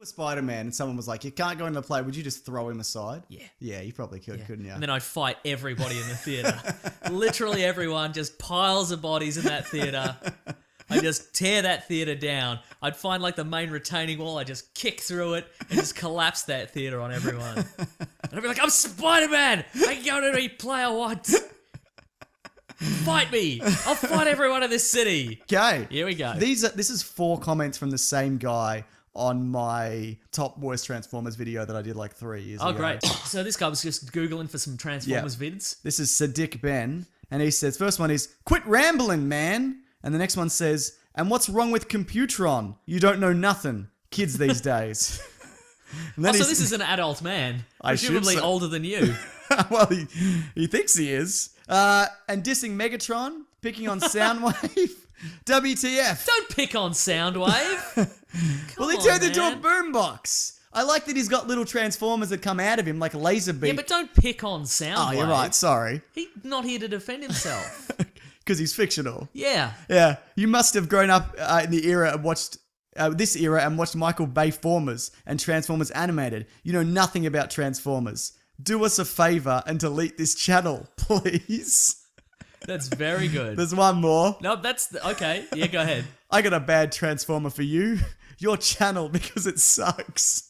Spider-Man and someone was like, you can't go into the play, would you just throw him aside? Yeah. Yeah, you probably could, couldn't you? And then I'd fight everybody in the theatre. Literally everyone, just piles of bodies in that theatre. I just tear that theatre down. I'd find like the main retaining wall, I'd just kick through it and just collapse that theatre on everyone. And I'd be like, I'm Spider-Man! I can go to any play I want! Fight me! I'll fight everyone in this city! Okay. Here we go. This is 4 comments from the same guy on my top worst Transformers video that I did like 3 years ago. Oh, great. So this guy was just Googling for some Transformers vids. This is Sadiq Ben, and he says, first one is, quit rambling, man. And the next one says, and what's wrong with Computron? You don't know nothing. Kids these days. And then Also, this is an adult man. Presumably so. older than you. Well, he thinks he is. And dissing Megatron, picking on Soundwave. WTF. Don't pick on Soundwave. Well, he turned into a boombox. I like that he's got little Transformers that come out of him like a laser beam. Yeah, but don't pick on Soundwave. Oh, you're right. Sorry. He's not here to defend himself. Because he's fictional. Yeah. Yeah. You must have grown up in the era and watched this era and watched Michael Bay Formers and Transformers Animated. You know nothing about Transformers. Do us a favor and delete this channel, please. That's very good. There's one more. No, okay. Yeah, go ahead. I got a bad Transformer for you. Your channel, because it sucks.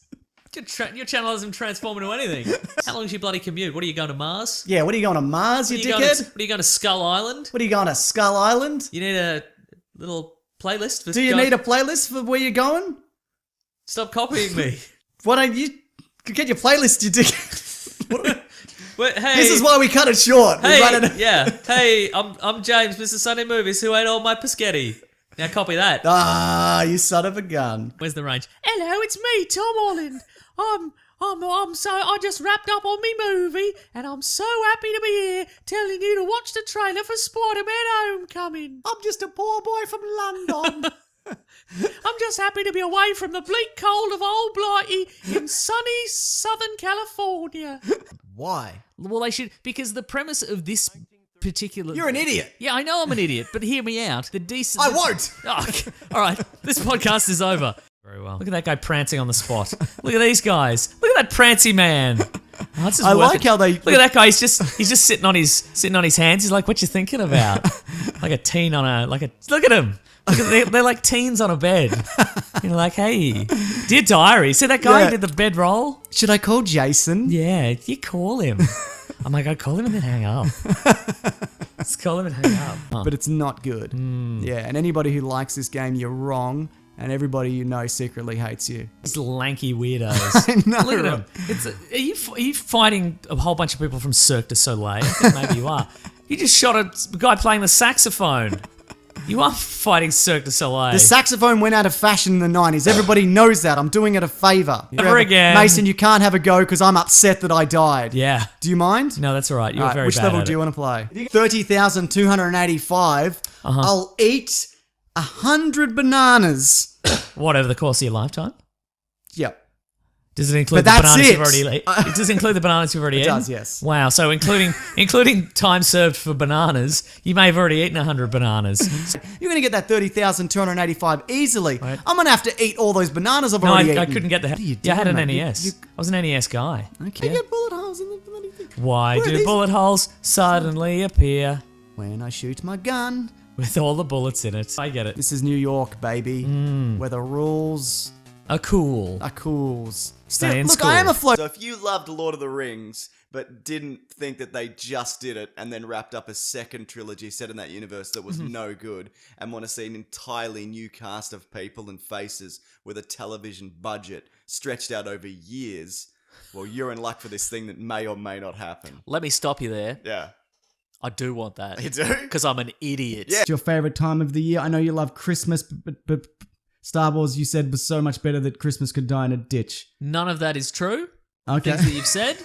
Your channel doesn't transform into anything. How long's your bloody commute? What are you going to Mars? Yeah, what are you going to Mars, you dickhead? What are you going to Skull Island? What are you going to Skull Island? You need a little playlist for... Do you need a playlist for where you're going? Stop copying me. Why don't you get your playlist, you dickhead? Wait, hey, this is why we cut it short. Hey, I'm James, Mr. Sunday Movies, who ate all my Paschetti. Now copy that. Ah, you son of a gun. Where's the range? Hello, it's me, Tom Holland. I just wrapped up on me movie, and I'm so happy to be here, telling you to watch the trailer for Spider-Man Homecoming. I'm just a poor boy from London. I'm just happy to be away from the bleak cold of old Blighty in sunny Southern California. Why? Well, they should, because the premise of this particular... You're an idiot. Yeah, I know I'm an idiot, but hear me out. I won't. Oh, okay. All right, this podcast is over. Very well. Look at that guy prancing on the spot. Look at these guys. Look at that prancy man. Oh, I like how they look at that guy. He's just sitting on his hands. He's like, "What you thinking about?" Like a teen on a Look at him. They're like teens on a bed. You're like, "Hey, dear diary, see that guy who did the bed roll? Should I call Jason? Yeah, you call him." I'm like, "I'd call him and then hang up." Let's call him and hang up. But it's not good. Yeah, and anybody who likes this game, you're wrong. And everybody you know secretly hates you. These lanky weirdos. I know. Look at him. Are you fighting a whole bunch of people from Cirque du Soleil? I think maybe you are. You just shot a guy playing the saxophone. You are fighting Cirque du Soleil. The saxophone went out of fashion in the 90s. Everybody knows that. I'm doing it a favor. Never again. Mason, you can't have a go because I'm upset that I died. Yeah. Do you mind? No, that's all right. You're very which bad level at do you it. want to play? 30,285. I'll eat 100 bananas. What, over the course of your lifetime? Yep. Does it include But the that's bananas it. you've already eaten? It does include the bananas you've already eaten? It does, yes. Wow, so including time served for bananas, you may have already eaten 100 bananas. You're going to get that 30,285 easily. Right. I'm going to have to eat all those bananas I've No, already I eaten. couldn't get that. What are you Yeah, I had an doing, mate? NES. I was an NES guy. Okay. Yeah. You get bullet holes in the bloody thing. Why Where are do these? bullet holes suddenly appear When I shoot my gun. with all the bullets in it? I get it. This is New York, baby. Where the rules A cool. are cools. Stay in Look, school. I am a float. So if you loved Lord of the Rings, but didn't think that they just did it and then wrapped up a second trilogy set in that universe that was no good, and want to see an entirely new cast of people and faces with a television budget stretched out over years, well, you're in luck for this thing that may or may not happen. Let me stop you there. Yeah. I do want that. You do? Because I'm an idiot. Yeah. What's your favorite time of the year? I know you love Christmas, but Star Wars, you said, was so much better that Christmas could die in a ditch. None of that is true. Okay. Things that you've said.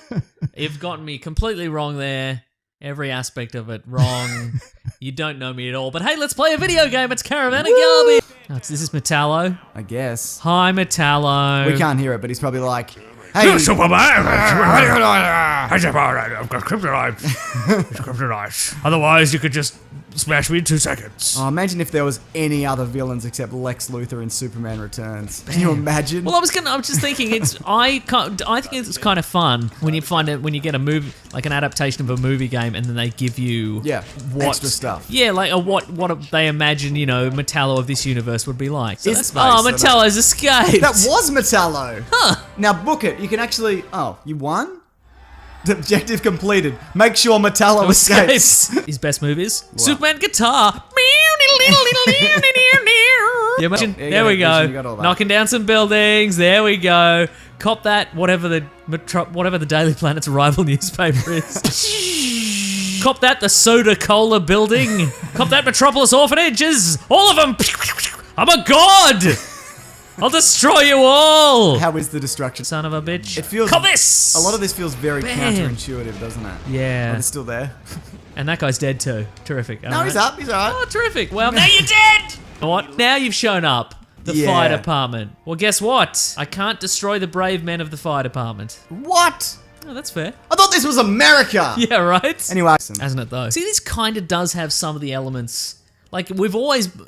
You've gotten me completely wrong there. Every aspect of it wrong. You don't know me at all. But hey, let's play a video game. It's Caravan of Garby. Oh, this is Metallo. I guess. Hi, Metallo. We can't hear it, but he's probably like, hey, Superman! I've got kryptonite. It's kryptonite. Otherwise, you could just Smash me in 2 seconds. Oh, imagine if there was any other villains except Lex Luthor in Superman Returns. Can you imagine? Well, I was just thinking I think it's kind of fun when you get a movie, like an adaptation of a movie game, and then they give you extra stuff. Yeah, like what they imagine, Metallo of this universe would be like. So Is that's, space, Metallo's escaped. That was Metallo. Huh. Now book it. You can actually. Oh, you won? The objective completed. Make sure Metallo escapes. His best movies: Superman guitar. Yeah, imagine, Oh, you there got we it, go. you got all that. Knocking down some buildings. There we go. Cop that. Whatever the Daily Planet's rival newspaper is. Cop that. The Soda Cola building. Cop that. Metropolis orphanages. All of them. I'm a god. I'll destroy you all. How is the destruction? Son of a bitch. It feels. Cop this. A lot of this feels very Bam. counterintuitive, doesn't it? Yeah. But it's still there. And that guy's dead too. Terrific. No, he's up. He's alright. Oh, terrific. Well, now you're dead. What? Now you've shown up. The Yeah. fire department. Well, guess what? I can't destroy the brave men of the fire department. What? Oh, that's fair. I thought this was America. Yeah, right? Anyway, Hasn't it, though? See, this kind of does have some of the elements. Like,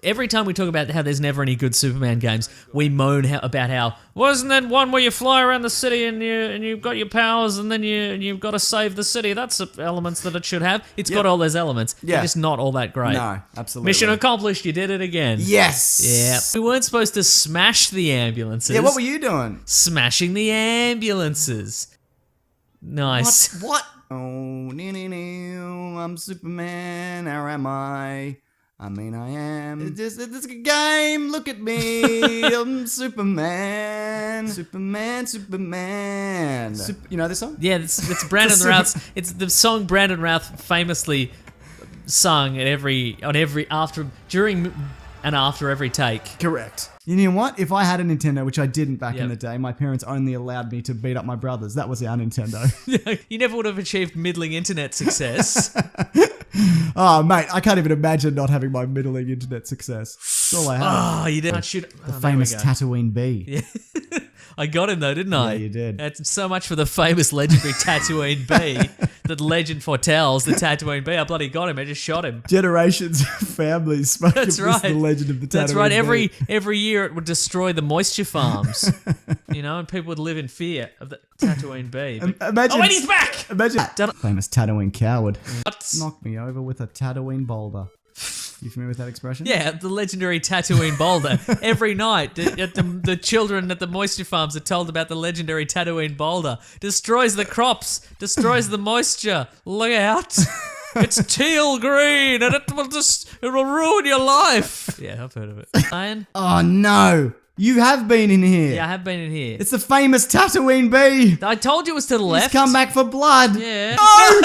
every time we talk about how there's never any good Superman games, we moan about how, wasn't that one where you fly around the city and you've got your powers and then you've got to save the city? That's the elements that it should have. It's got all those elements. Yeah. They're just not all that great. no, absolutely. Mission accomplished, you did it again. Yes. Yeah. We weren't supposed to smash the ambulances. Yeah. What were you doing? Smashing the ambulances. Nice. What? Oh, I'm Superman. Or am I? I mean, I am. It's a game. Look at me. I'm Superman. Superman. You know this song? Yeah, it's Brandon Routh's. It's the song Brandon Routh famously sung during and after every take. Correct. You know what? If I had a Nintendo, which I didn't back in Yep. the day, my parents only allowed me to beat up my brothers. That was our Nintendo. You never would have achieved middling internet success. Oh, mate, I can't even imagine not having my middling internet success. That's all I have. Oh, you didn't shoot The famous Tatooine bee. Yeah. I got him though, didn't I? Yeah, you did. That's so much for the famous legendary Tatooine bee. That legend foretells the Tatooine bee. I bloody got him. I just shot him. Generations of families spoke That's of right. this, the legend of the Tatooine That's right. bee. Every year it would destroy the moisture farms, and people would live in fear of the Tatooine bee. Imagine, Oh, and he's back! Imagine famous Tatooine coward. What? Knocked me over with a Tatooine boulder. You familiar with that expression? Yeah, the legendary Tatooine boulder. Every night, the children at the moisture farms are told about the legendary Tatooine boulder. Destroys the crops, destroys the moisture. Look out! It's teal green, and it will ruin your life. Yeah, I've heard of it. Ian? Oh no! You have been in here. Yeah, I have been in here. It's the famous Tatooine bee. I told you it was to the He's left. come back for blood. Yeah. No!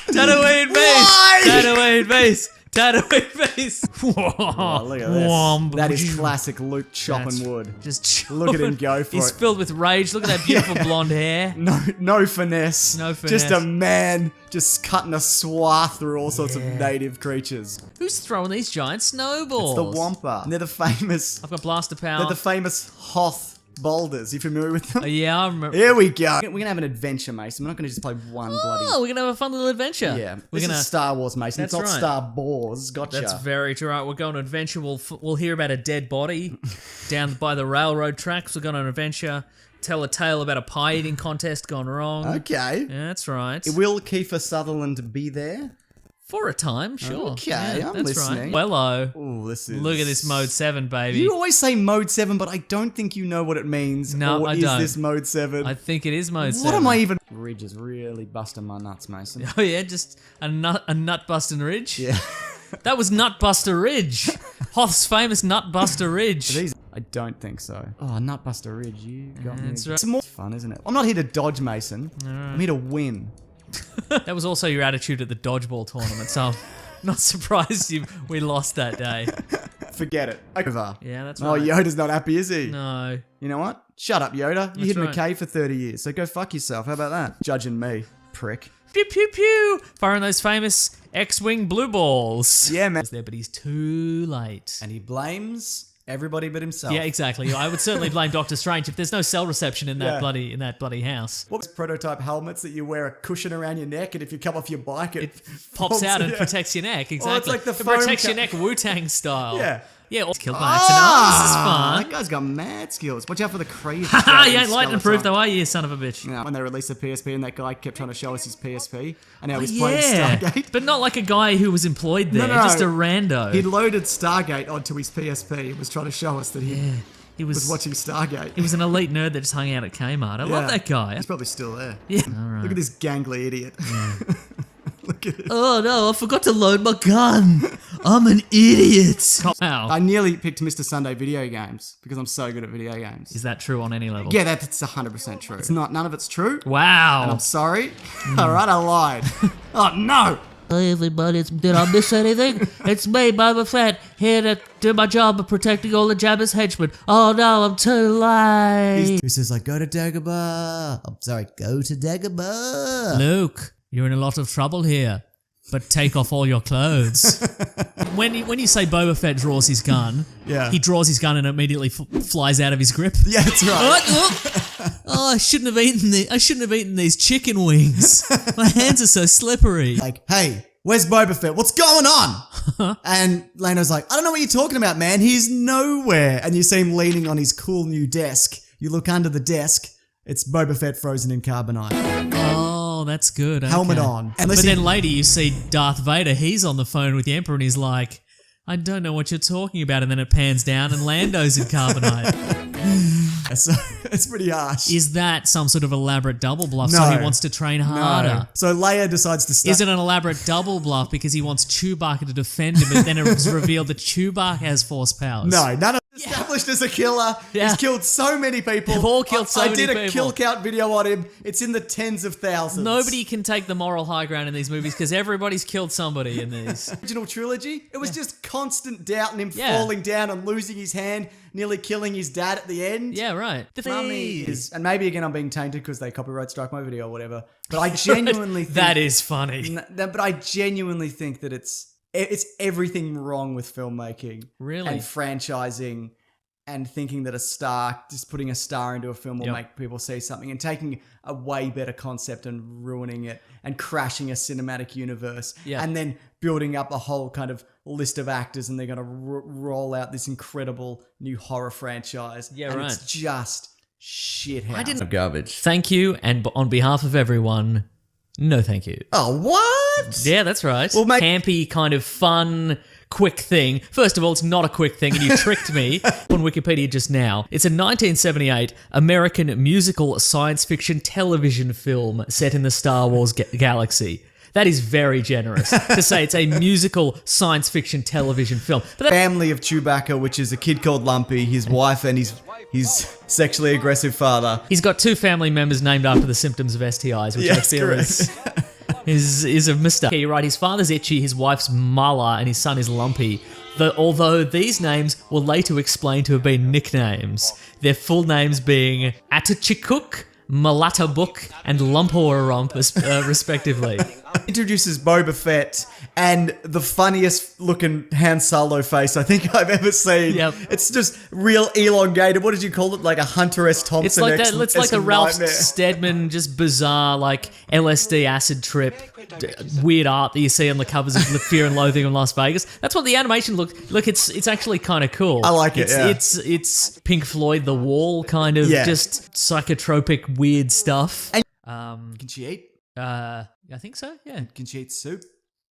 Tatooine base. Why? Tatooine base. Tatooine base. Oh, look at this. Womp. That is classic Luke chopping That's- wood. Just Look at him go for He's it. filled with rage. Look at that beautiful blonde hair. No finesse. No finesse. Just a man just cutting a swath through all sorts of native creatures. Who's throwing these giant snowballs? It's the Wampa. And they're the famous. I've got blaster power. They're the famous Hoth boulders. You familiar with them? Yeah, I remember. Here we go. We're gonna have an adventure, Mason. We're not gonna just play one bloody. Oh, we're gonna have a fun little adventure. Yeah, we're this gonna. is Star Wars, Mason. That's It's not right. Star Wars. Gotcha. That's very true. Right, we're going on an adventure. We'll hear about a dead body down by the railroad tracks. We're going on an adventure. Tell a tale about a pie eating contest gone wrong. Okay. Yeah, that's right. Will Kiefer Sutherland be there? For a time, sure. Okay, Yeah, I'm that's listening. right. Wello. Oh, this is. Look at this Mode 7, baby. You always say Mode 7, but I don't think you know what it means. No, or I is don't. this Mode 7? I think it is Mode 7. What am I even? Ridge is really busting my nuts, Mason. Oh yeah, just a nut busting ridge. Yeah. That was Nutbuster Ridge. Hoth's famous Nutbuster Ridge. These, I don't think so. Oh, Nutbuster Ridge, you got me. That's right. It's more fun, isn't it? I'm not here to dodge, Mason. I'm here to win. That was also your attitude at the dodgeball tournament, so I'm not surprised we lost that day. Forget it. Over. Yeah, that's Oh, right. Yoda's not happy, is he? No. You know what? Shut up, Yoda. You hid in a right. cave for 30 years, so go fuck yourself. How about that? Judging me, prick. Pew pew pew! Firing those famous X-wing blue balls. Yeah, man. He's there, but he's too late. And he blames Everybody but himself. Yeah, exactly. I would certainly blame Doctor Strange if there's no cell reception in that Yeah. bloody house. What was prototype helmets that you wear a cushion around your neck, and if you come off your bike, it Pops folds- out and yeah. protects your neck. Exactly. Oh, it's like the it foam protects your ca- neck Wu-Tang style. Yeah. Yeah, or killed by accident. Oh, this is fun. That guy's got mad skills. Watch out for the Creed. Haha, you ain't lightning proof though, are you, son of a bitch? Yeah, when they released the PSP and that guy kept trying to show us his PSP, and now Oh, he's playing Stargate. but not like a guy who was employed there, No. just a rando. He'd loaded Stargate onto his PSP and was trying to show us that he He was was watching Stargate. He was an elite nerd that just hung out at Kmart. I love Yeah. that guy. He's probably still there. Yeah. Look at this gangly idiot. Look at it. Oh no, I forgot to load my gun. I'm an idiot. Wow. I nearly picked Mr. Sunday video games because I'm so good at video games. Is that true on any level? Yeah, that's 100% true. It's not. None of it's true. Wow. I'm sorry. All right, I lied. Oh no. Hey everybody, did I miss anything? It's me, Boba Fett, here to do my job of protecting all the Jabba's henchmen. Oh no, I'm too late. Who says like, go to Dagobah? I'm sorry, go to Dagobah. Luke, you're in a lot of trouble here. But take off all your clothes. when you say Boba Fett draws his gun, Yeah. he draws his gun and immediately flies out of his grip. Yeah, that's right. Oh, I shouldn't have eaten these chicken wings. My hands are so slippery. Like, hey, where's Boba Fett? What's going on? And Lando's like, I don't know what you're talking about, man. He's nowhere. And you see him leaning on his cool new desk. You look under the desk. It's Boba Fett frozen in carbonite. Oh, that's good. Helmet okay. on. But then later you see Darth Vader. He's on the phone with the Emperor and he's like, I don't know what you're talking about. And then it pans down and Lando's in carbonite. So it's pretty harsh. Is that some sort of elaborate double bluff? So No. he wants to train harder. So Leia decides to start. Is it an elaborate double bluff because he wants Chewbacca to defend him, but then it was revealed that Chewbacca has force powers? No, none of established as a killer. Yeah. He's killed so many people. They've all killed so I many did a people. kill count video on him. It's in the tens of thousands. Nobody can take the moral high ground in these movies because everybody's killed somebody in these. Original trilogy, it was just constant doubt and him Yeah. falling down and losing his hand, nearly killing his dad at the end. Yeah, right. The Mummy is, and maybe again I'm being tainted because they copyright strike my video or whatever. But I genuinely think that is funny. But I genuinely think that it's everything wrong with filmmaking, Really? and franchising, and thinking that just putting a star into a film will Yep. make people see something, and taking a way better concept and ruining it, and crashing a cinematic universe, Yeah. and then building up a whole kind of list of actors, and they're going to roll out this incredible new horror franchise. Yeah, and right. It's just shit house. I didn't. Garbage. Thank you, and on behalf of everyone, no thank you. Oh, what? Yeah, that's right. Well, mate- Campy, kind of fun, quick thing. First of all, it's not a quick thing, and you tricked me on Wikipedia just now. It's a 1978 American musical science fiction television film set in the Star Wars galaxy. That is very generous to say it's a musical science fiction television film. But that, Family of Chewbacca, which is a kid called Lumpy, his wife, and his sexually aggressive father. he's got two family members named after the symptoms of STIs, which I Yes, feel correct. is a mistake. Okay, you're right. His father's Itchy, his wife's Mala, and his son is Lumpy. Although these names were later explained to have been nicknames, their full names being Atachikuk, Malatabuk, and Lumporump, respectively. Introduces Boba Fett and the funniest looking Han Solo face I think I've ever seen. Yep. It's just real elongated. What did you call it? Like a Hunter S. Thompson. It's like that. It's like a Ralph nightmare. Steadman, just bizarre, like LSD acid trip, weird art that you see on the covers of Fear and Loathing in Las Vegas. That's what the animation look. It's actually kind of cool. I like it, yeah. It's Pink Floyd, The Wall, kind of Yeah. just psychotropic weird stuff. Can she eat? I think so. Yeah, Can she eat soup?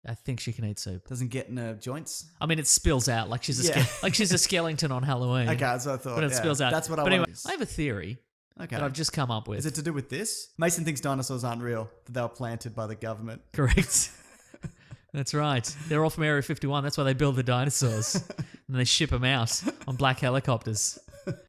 I think she can eat soup. Doesn't get in her joints. I mean, it spills out like she's a Yeah. like she's a skeleton on Halloween. Okay, that's what I thought. but it yeah. spills out. That's what I But anyway, wanted. I have a theory Okay. that I've just come up with. Is it to do with this? Mason thinks dinosaurs aren't real, that they were planted by the government. Correct. That's right. They're all from Area 51. That's why they build the dinosaurs. And they ship them out on black helicopters.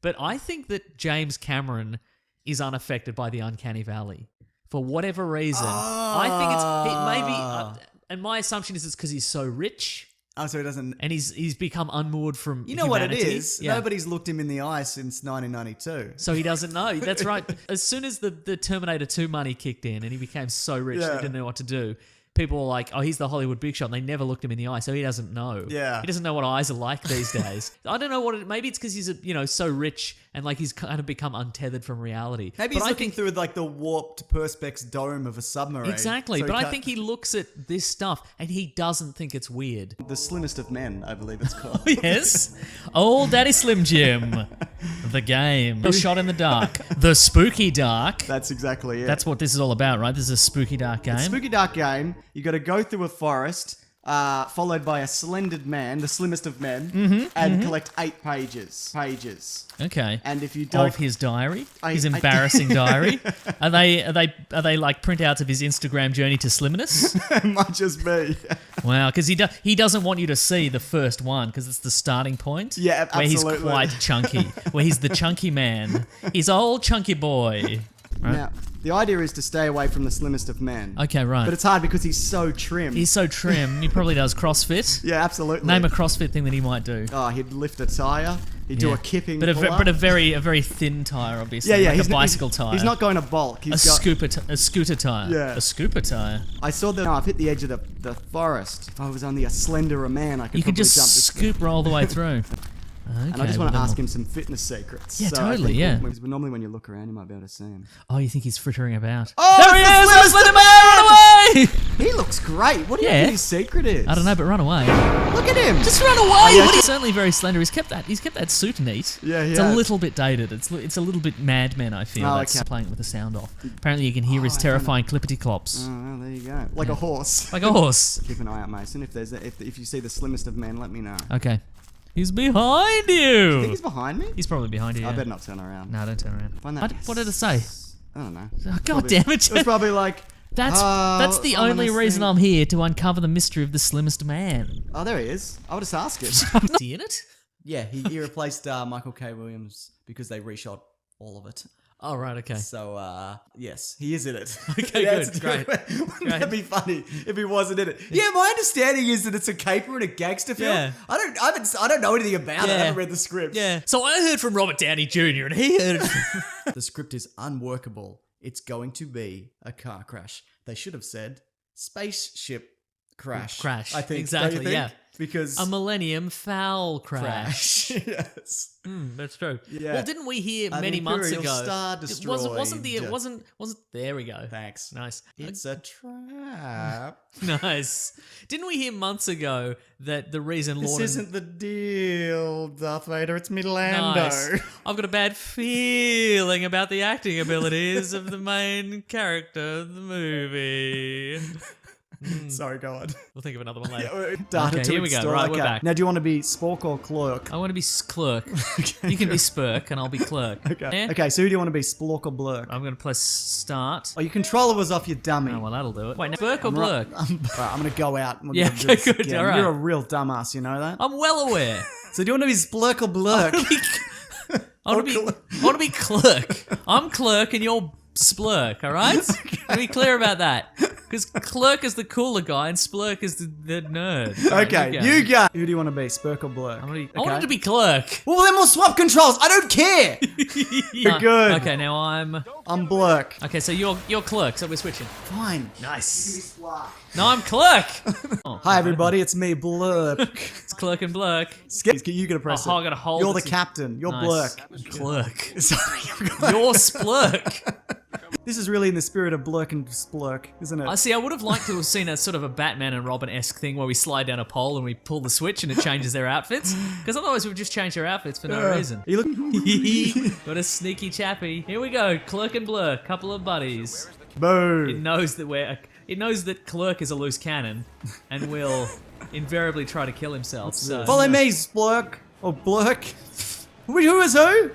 But I think that James Cameron is unaffected by the Uncanny Valley. For whatever reason. I think maybe... and my assumption is it's because he's so rich Oh, so he doesn't. and he's become unmoored from You know what it humanity. is? Yeah. Nobody's looked him in the eye since 1992. So he doesn't know. That's right. As soon as the Terminator 2 money kicked in and he became so rich Yeah. they didn't know what to do, people are like, oh, he's the Hollywood big shot, and they never looked him in the eye, so he doesn't know. Yeah. He doesn't know what eyes are like these days. I don't know what it, maybe it's because he's, so rich and like he's kind of become untethered from reality. Maybe But he's I looking think, through like the warped perspex dome of a submarine. exactly, So but he I can't- think he looks at this stuff and he doesn't think it's weird. the slimmest of men, I believe it's called. Yes. Old Daddy Slim Jim. The game. The shot in the dark. The spooky dark. That's exactly it. That's what this is all about, right? This is a spooky dark game. Spooky Dark game. You got to go through a forest, followed by a slendered man, the slimmest of men, and collect 8 pages. Okay. And if you don't, Of his diary, I- his embarrassing diary. Are they like printouts of his Instagram journey to slimness? it might just be. Wow, because he doesn't want you to see the first one because it's the starting point. Yeah, where he's absolutely. quite chunky, where he's the chunky man. He's old chunky boy. Now, the idea is to stay away from the slimmest of men. Okay, right. But it's hard because he's so trim. He's so trim. He probably does CrossFit. yeah, absolutely. Name a CrossFit thing that he might do. Oh, he'd lift a tire. He'd do Yeah. a kipping but pull-up. a very thin tire, obviously. yeah, yeah. like he's a bicycle tire. He's not going to bulk. a He's got, scooter tire. Yeah. A scooper tire. I saw that. No, I've hit the edge of the forest. If I was only a slenderer man, I could You could probably just jump this. scoop all the way through. Okay, And I just want well to then ask we'll- him some fitness secrets. Yeah, I totally, think yeah. Normally when you look around, you might be able to see him. Oh, you think he's frittering about? Oh, there he it's is! the Slender Man, run away! He looks great. What do you Yeah. think his secret is? I don't know, but run away. Look at him. Just run away! yeah, What? He's certainly very slender. He's kept that suit neat. Yeah, It's yeah. a little bit dated. It's a little bit Mad Men, I feel. Oh, That's okay. playing it with the sound off. Apparently you can hear his terrifying clippity clops. Oh, well, there you go. Like a horse. Like a horse. Keep an eye out, Mason. If you see the slimmest of men, let me know. Okay. He's behind Think you! he's behind me? He's probably behind you. I yeah. better not turn around. No, don't turn around. Find that- What did it say? I don't know. Oh, God Probably- damn it. It was probably like. That's the I'm only gonna reason sing. I'm here, to uncover the mystery of the slimmest man. Oh, there he is. I'll just ask him. Is he in it? Yeah, he replaced Michael K. Williams because they reshot all of it. Oh, right, okay. So, yes, he is in it. Okay, Yeah, good, it's- great, Wouldn't great. that be funny if he wasn't in it? Yeah, my understanding is that it's a caper and a gangster film. Yeah. I don't know anything about it. I Yeah. haven't read the script. Yeah. So I heard from Robert Downey Jr. and he heard. The script is unworkable. It's going to be a car crash. They should have said spaceship crash. Crash, I think. exactly, don't you think? yeah. Because A Millennium Foul Crash. yes. That's true. Yeah. Well, didn't we hear An many months Imperial ago? Star It wasn't. There we go. Thanks. Nice. It's a trap. Nice. Didn't we hear months ago that the reason This Lord isn't the deal, Darth Vader. It's Midlando. Nice. I've got a bad feeling about the acting abilities of the main character of the movie. Sorry, go on. We'll think of another one later. Data Okay, to here we go. install. Right, we're back. Now, do you want to be Spork or Clerk? I want to be Clerk. You can be Spurk and I'll be Clerk. Okay. Yeah? Okay, so who do you want to be, Spork or Blurk? I'm going to press start. Oh, your controller was off your dummy. Oh, well, that'll do it. Wait, now, Spurk or Blurk? I'm going to go out. And we're Yeah, gonna do okay, this good, again. all right. You're a real dumbass, you know that? I'm well aware. So do you want to be Splurk or Blurk? I want to be Clerk. I'm Clerk and you're Splurk, all right? Can we be clear about that? Because Clerk is the cooler guy and Splurk is the nerd. All right, Okay, you go. Who do you want to be, Spurk or Blurk? I wanted to be Clerk. Well, then we'll swap controls. I don't care. You're good. Okay, now I'm... I'm Blurk. Okay, so you're Clerk, so we're switching. Fine. Nice. No, I'm Clerk. Oh, Hi, everybody. It's me, Blurk. it's Clerk and Blurk. You gotta press Oh, it. I gotta hold You're it. the captain. You're Nice. Blurk. Clerk. Sorry. You're Splurk. This is really in the spirit of Blurk and Splurk, isn't it? I see. I would have liked to have seen a sort of a Batman and Robin-esque thing where we slide down a pole and we pull the switch and it changes their outfits. Because otherwise we've just changed their outfits for no reason. Are you looking? Got a sneaky chappy. Here we go. Clerk and Blurk, couple of buddies. It Boo. knows that it knows that Clerk is a loose cannon and will invariably try to kill himself. So Follow me, Splurk. Or Blurk. Who is who?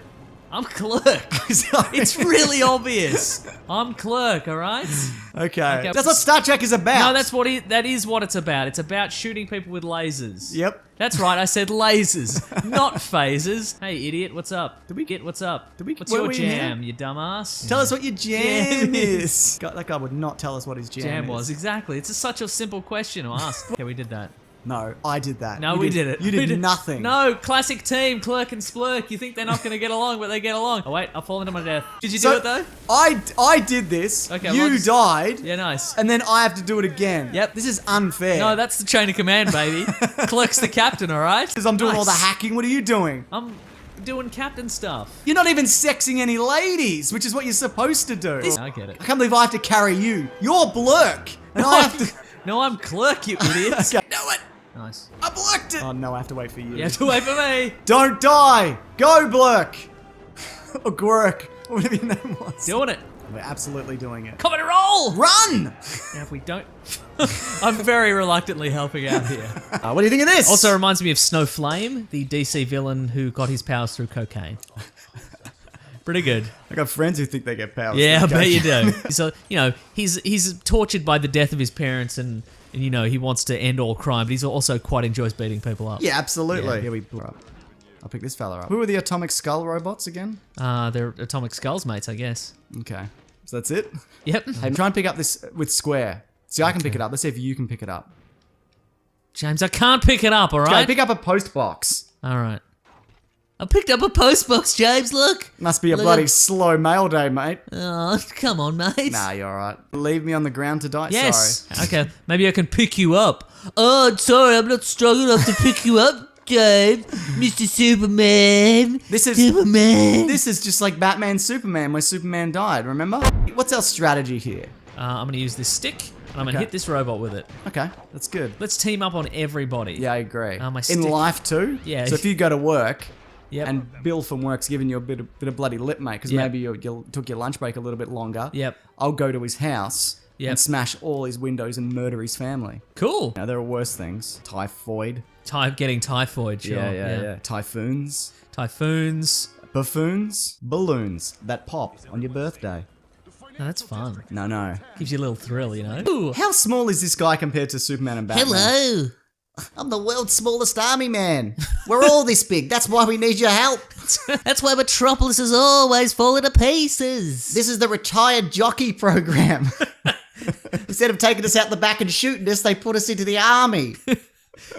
I'm Clerk. Sorry. It's really obvious. I'm Clerk, all right? Okay. That's what Star Trek is about. No, that is what it's about. It's about shooting people with lasers. Yep. That's right, I said lasers, not phasers. Hey, idiot, what's up? What's up? What's were your we jam, you dumbass? Tell us what your jam Jam is. God, that guy would not tell us what his jam Jam is. was, exactly. It's such a simple question to ask. Okay, we did that. No, I did that. No, You we did it. You We did nothing. No, classic team, Clerk and Splurk. You think they're not going to get along, but they get along. Oh, wait, I'll fall into my death. Did you do it, though? I did this. Okay, you well, just- died. Yeah, nice. And then I have to do it again. Yep. This is unfair. No, that's the chain of command, baby. Clerk's the captain, all right? because I'm doing all the Nice. hacking. What are you doing? I'm doing captain stuff. You're not even sexing any ladies, which is what you're supposed to do. I get it. I can't believe I have to carry you. You're Blurk, and I have to. No, I'm Clerk, you idiots. Okay. Do it. Nice. I blurked it. Oh no, I have to wait for you. You have to wait for me. Don't die. Go Blurk. Or Gwerk. Whatever your name was. Doing it. We're absolutely doing it. Come and roll. Run. Now, if we don't... I'm very reluctantly helping out here. What do you think of this? Also reminds me of Snowflame, the DC villain who got his powers through cocaine. Pretty good. I got friends who think they get powers. Yeah, I from bet you cocaine. do. So, he's tortured by the death of his parents and he wants to end all crime, but he also quite enjoys beating people up. Yeah, absolutely. Yeah. Here we blew up. I'll pick this fella up. Who are the Atomic Skull robots again? They're Atomic Skulls mates, I guess. Okay. So that's it? Yep. Hey, try and pick up this with square. See, I can pick it up. Let's see if you can pick it up. James, I can't pick it up, all Okay, right? pick up a post box. All right. I picked up a postbox, James. Look. Must be a Look bloody at- slow mail day, mate. Oh, come on, mate. Nah, you're alright. Leave me on the ground to die? Yes. Sorry. Okay, maybe I can pick you up. Oh, sorry, I'm not strong enough to pick you up, James. Mr. Superman. This is Superman. this is just like Batman Superman, where Superman died, remember? What's our strategy here? I'm going to use this stick, and I'm going to Okay. hit this robot with it. Okay, that's good. Let's team up on everybody. Yeah, I agree. My In stick- life too? Yeah. So if you go to work Yep. and Bill from work's giving you a bit of bloody lip, mate, because Yep. maybe you took your lunch break a little bit longer. Yep. I'll go to his house Yep. and smash all his windows and murder his family. Cool. Now, there are worse things. Typhoid. Getting typhoid, sure. Yeah. Typhoons. Typhoons. Buffoons. Balloons that pop on your birthday. No, that's fun. No. Gives you a little thrill, Ooh. How small is this guy compared to Superman and Batman? Hello. I'm the world's smallest army man. We're all this big. That's why we need your help. That's why Metropolis is always falling to pieces. This is the retired jockey program. Instead of taking us out the back and shooting us, they put us into the army.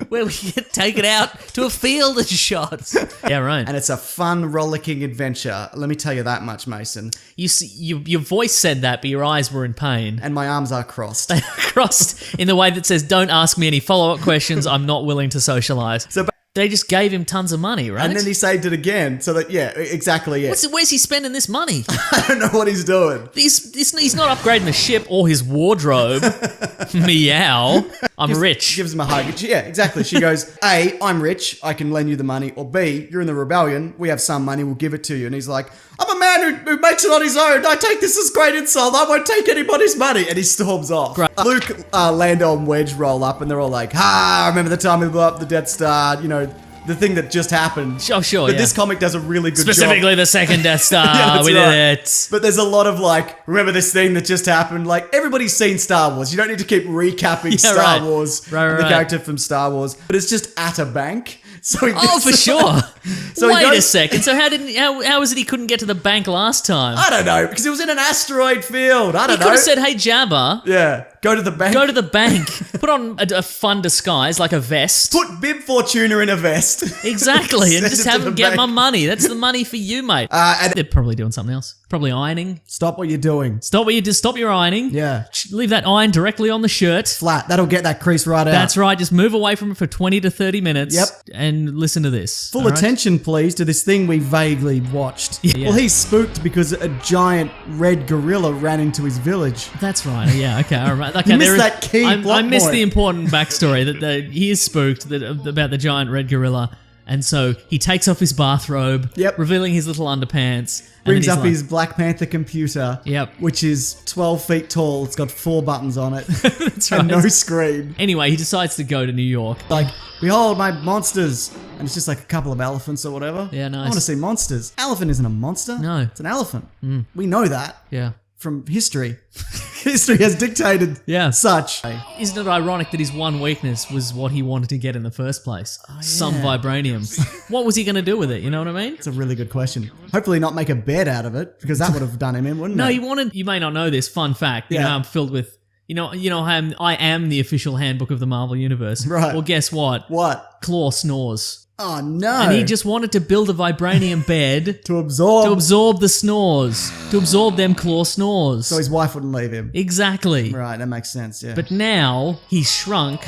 Where we get taken out to a field and shot. Yeah, right. And it's a fun, rollicking adventure. Let me tell you that much, Mason. Your voice said that, but your eyes were in pain. And my arms are crossed. Crossed in the way that says, "Don't ask me any follow-up questions. I'm not willing to socialize." So, They just gave him tons of money, right? and then he saved it again. So that, yeah, exactly, yeah. Where's he spending this money? I don't know what he's doing. He's not upgrading the ship or his wardrobe. Meow. I'm rich. Gives him a hug. Yeah, exactly. She goes, A, I'm rich, I can lend you the money. Or B, you're in the rebellion, we have some money, we'll give it to you. And he's like, I'm a man who makes it on his own. I take this as great insult. I won't take anybody's money. And he storms off. Luke, Lando, and Wedge roll up and they're all like, I remember the time we blew up the Death Star, the thing that just happened. Oh, sure, But yeah. this comic does a really good job. Specifically the second Death Star. Yeah, that's we right. did it. But there's a lot of remember this thing that just happened? Like, everybody's seen Star Wars. You don't need to keep recapping Star right. Wars. Right, and the right. character from Star Wars. But it's just at a bank. So he Oh, gets- for sure. So he Wait a goes- second. So how was it he couldn't get to the bank last time? I don't know, because it was in an asteroid field. I He don't could know. have said, "Hey Jabba, yeah, go to the bank. go to the bank. Put on a fun disguise like a vest." Put Bib Fortuna in a vest. Exactly, and Send just it to have the him get my bank. money. That's the money for you, mate. And They're probably doing something else. Probably ironing. stop what you're doing. Stop your ironing. Yeah. Leave that iron directly on the shirt. Flat. That'll get that crease right out. That's right. Just move away from it for 20 to 30 minutes. Yep. And listen to this. Full all right? attention, please, to this thing we vaguely watched. Yeah. Well, he's spooked because a giant red gorilla ran into his village. That's right. Yeah. Okay. All right. Okay. You missed there is- that key I plot missed point. the important backstory that he is spooked about the giant red gorilla, and so he takes off his bathrobe, Yep. revealing his little underpants. and Brings then up he's his Black Panther computer, Yep. which is 12 feet tall. It's got 4 buttons on it That's and right. no screen. Anyway, he decides to go to New York. Like, behold my monsters. And it's just like a couple of elephants or whatever. Yeah, nice. I want to see monsters. Elephant isn't a monster. No. It's an elephant. We know that Yeah. from history. History has dictated Yeah. such. Isn't it ironic that his one weakness was what he wanted to get in the first place? Some vibranium. What was he going to do with it? You know what I mean? It's a really good question. Hopefully not make a bed out of it, because that would have done him in, wouldn't No, it? you may not know this, fun fact. You Yeah. know, I'm filled with, You know, I am the official handbook of the Marvel Universe. Right. Well, guess what? What? Claw snores. Oh no! And he just wanted to build a vibranium bed to absorb the snores. To absorb them Claw snores. so his wife wouldn't leave him. Exactly. Right, that makes sense. Yeah. But now he's shrunk,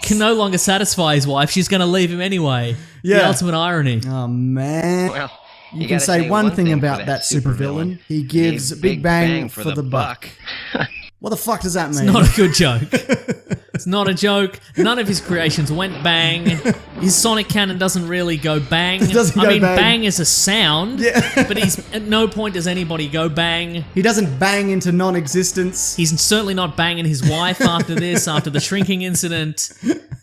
can no longer satisfy his wife. She's going to leave him anyway. The Yeah. ultimate irony. oh man. Well, You can gotta say one thing for about that supervillain. He gives big bang for the buck. What the fuck does that mean? Not a good joke. It's not a joke. None of his creations went bang. His sonic cannon doesn't really go bang. Doesn't I go mean, bang. bang is a sound, Yeah. but he's at no point does anybody go bang. He doesn't bang into non-existence. He's certainly not banging his wife after this, after the shrinking incident.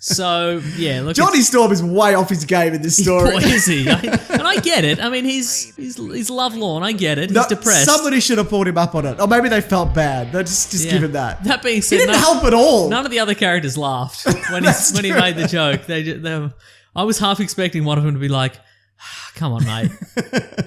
So, yeah, look, Johnny Storm is way off his game in this story. boy, is he? And I get it. I mean, he's lovelorn. I get it. He's No, depressed. Somebody should have pulled him up on it. Or maybe they felt bad. They just Yeah. give him that. That being He said, didn't help at all. none of the other characters laughed when That's he true. made the joke. I was half expecting one of them to be like, "Come on, mate,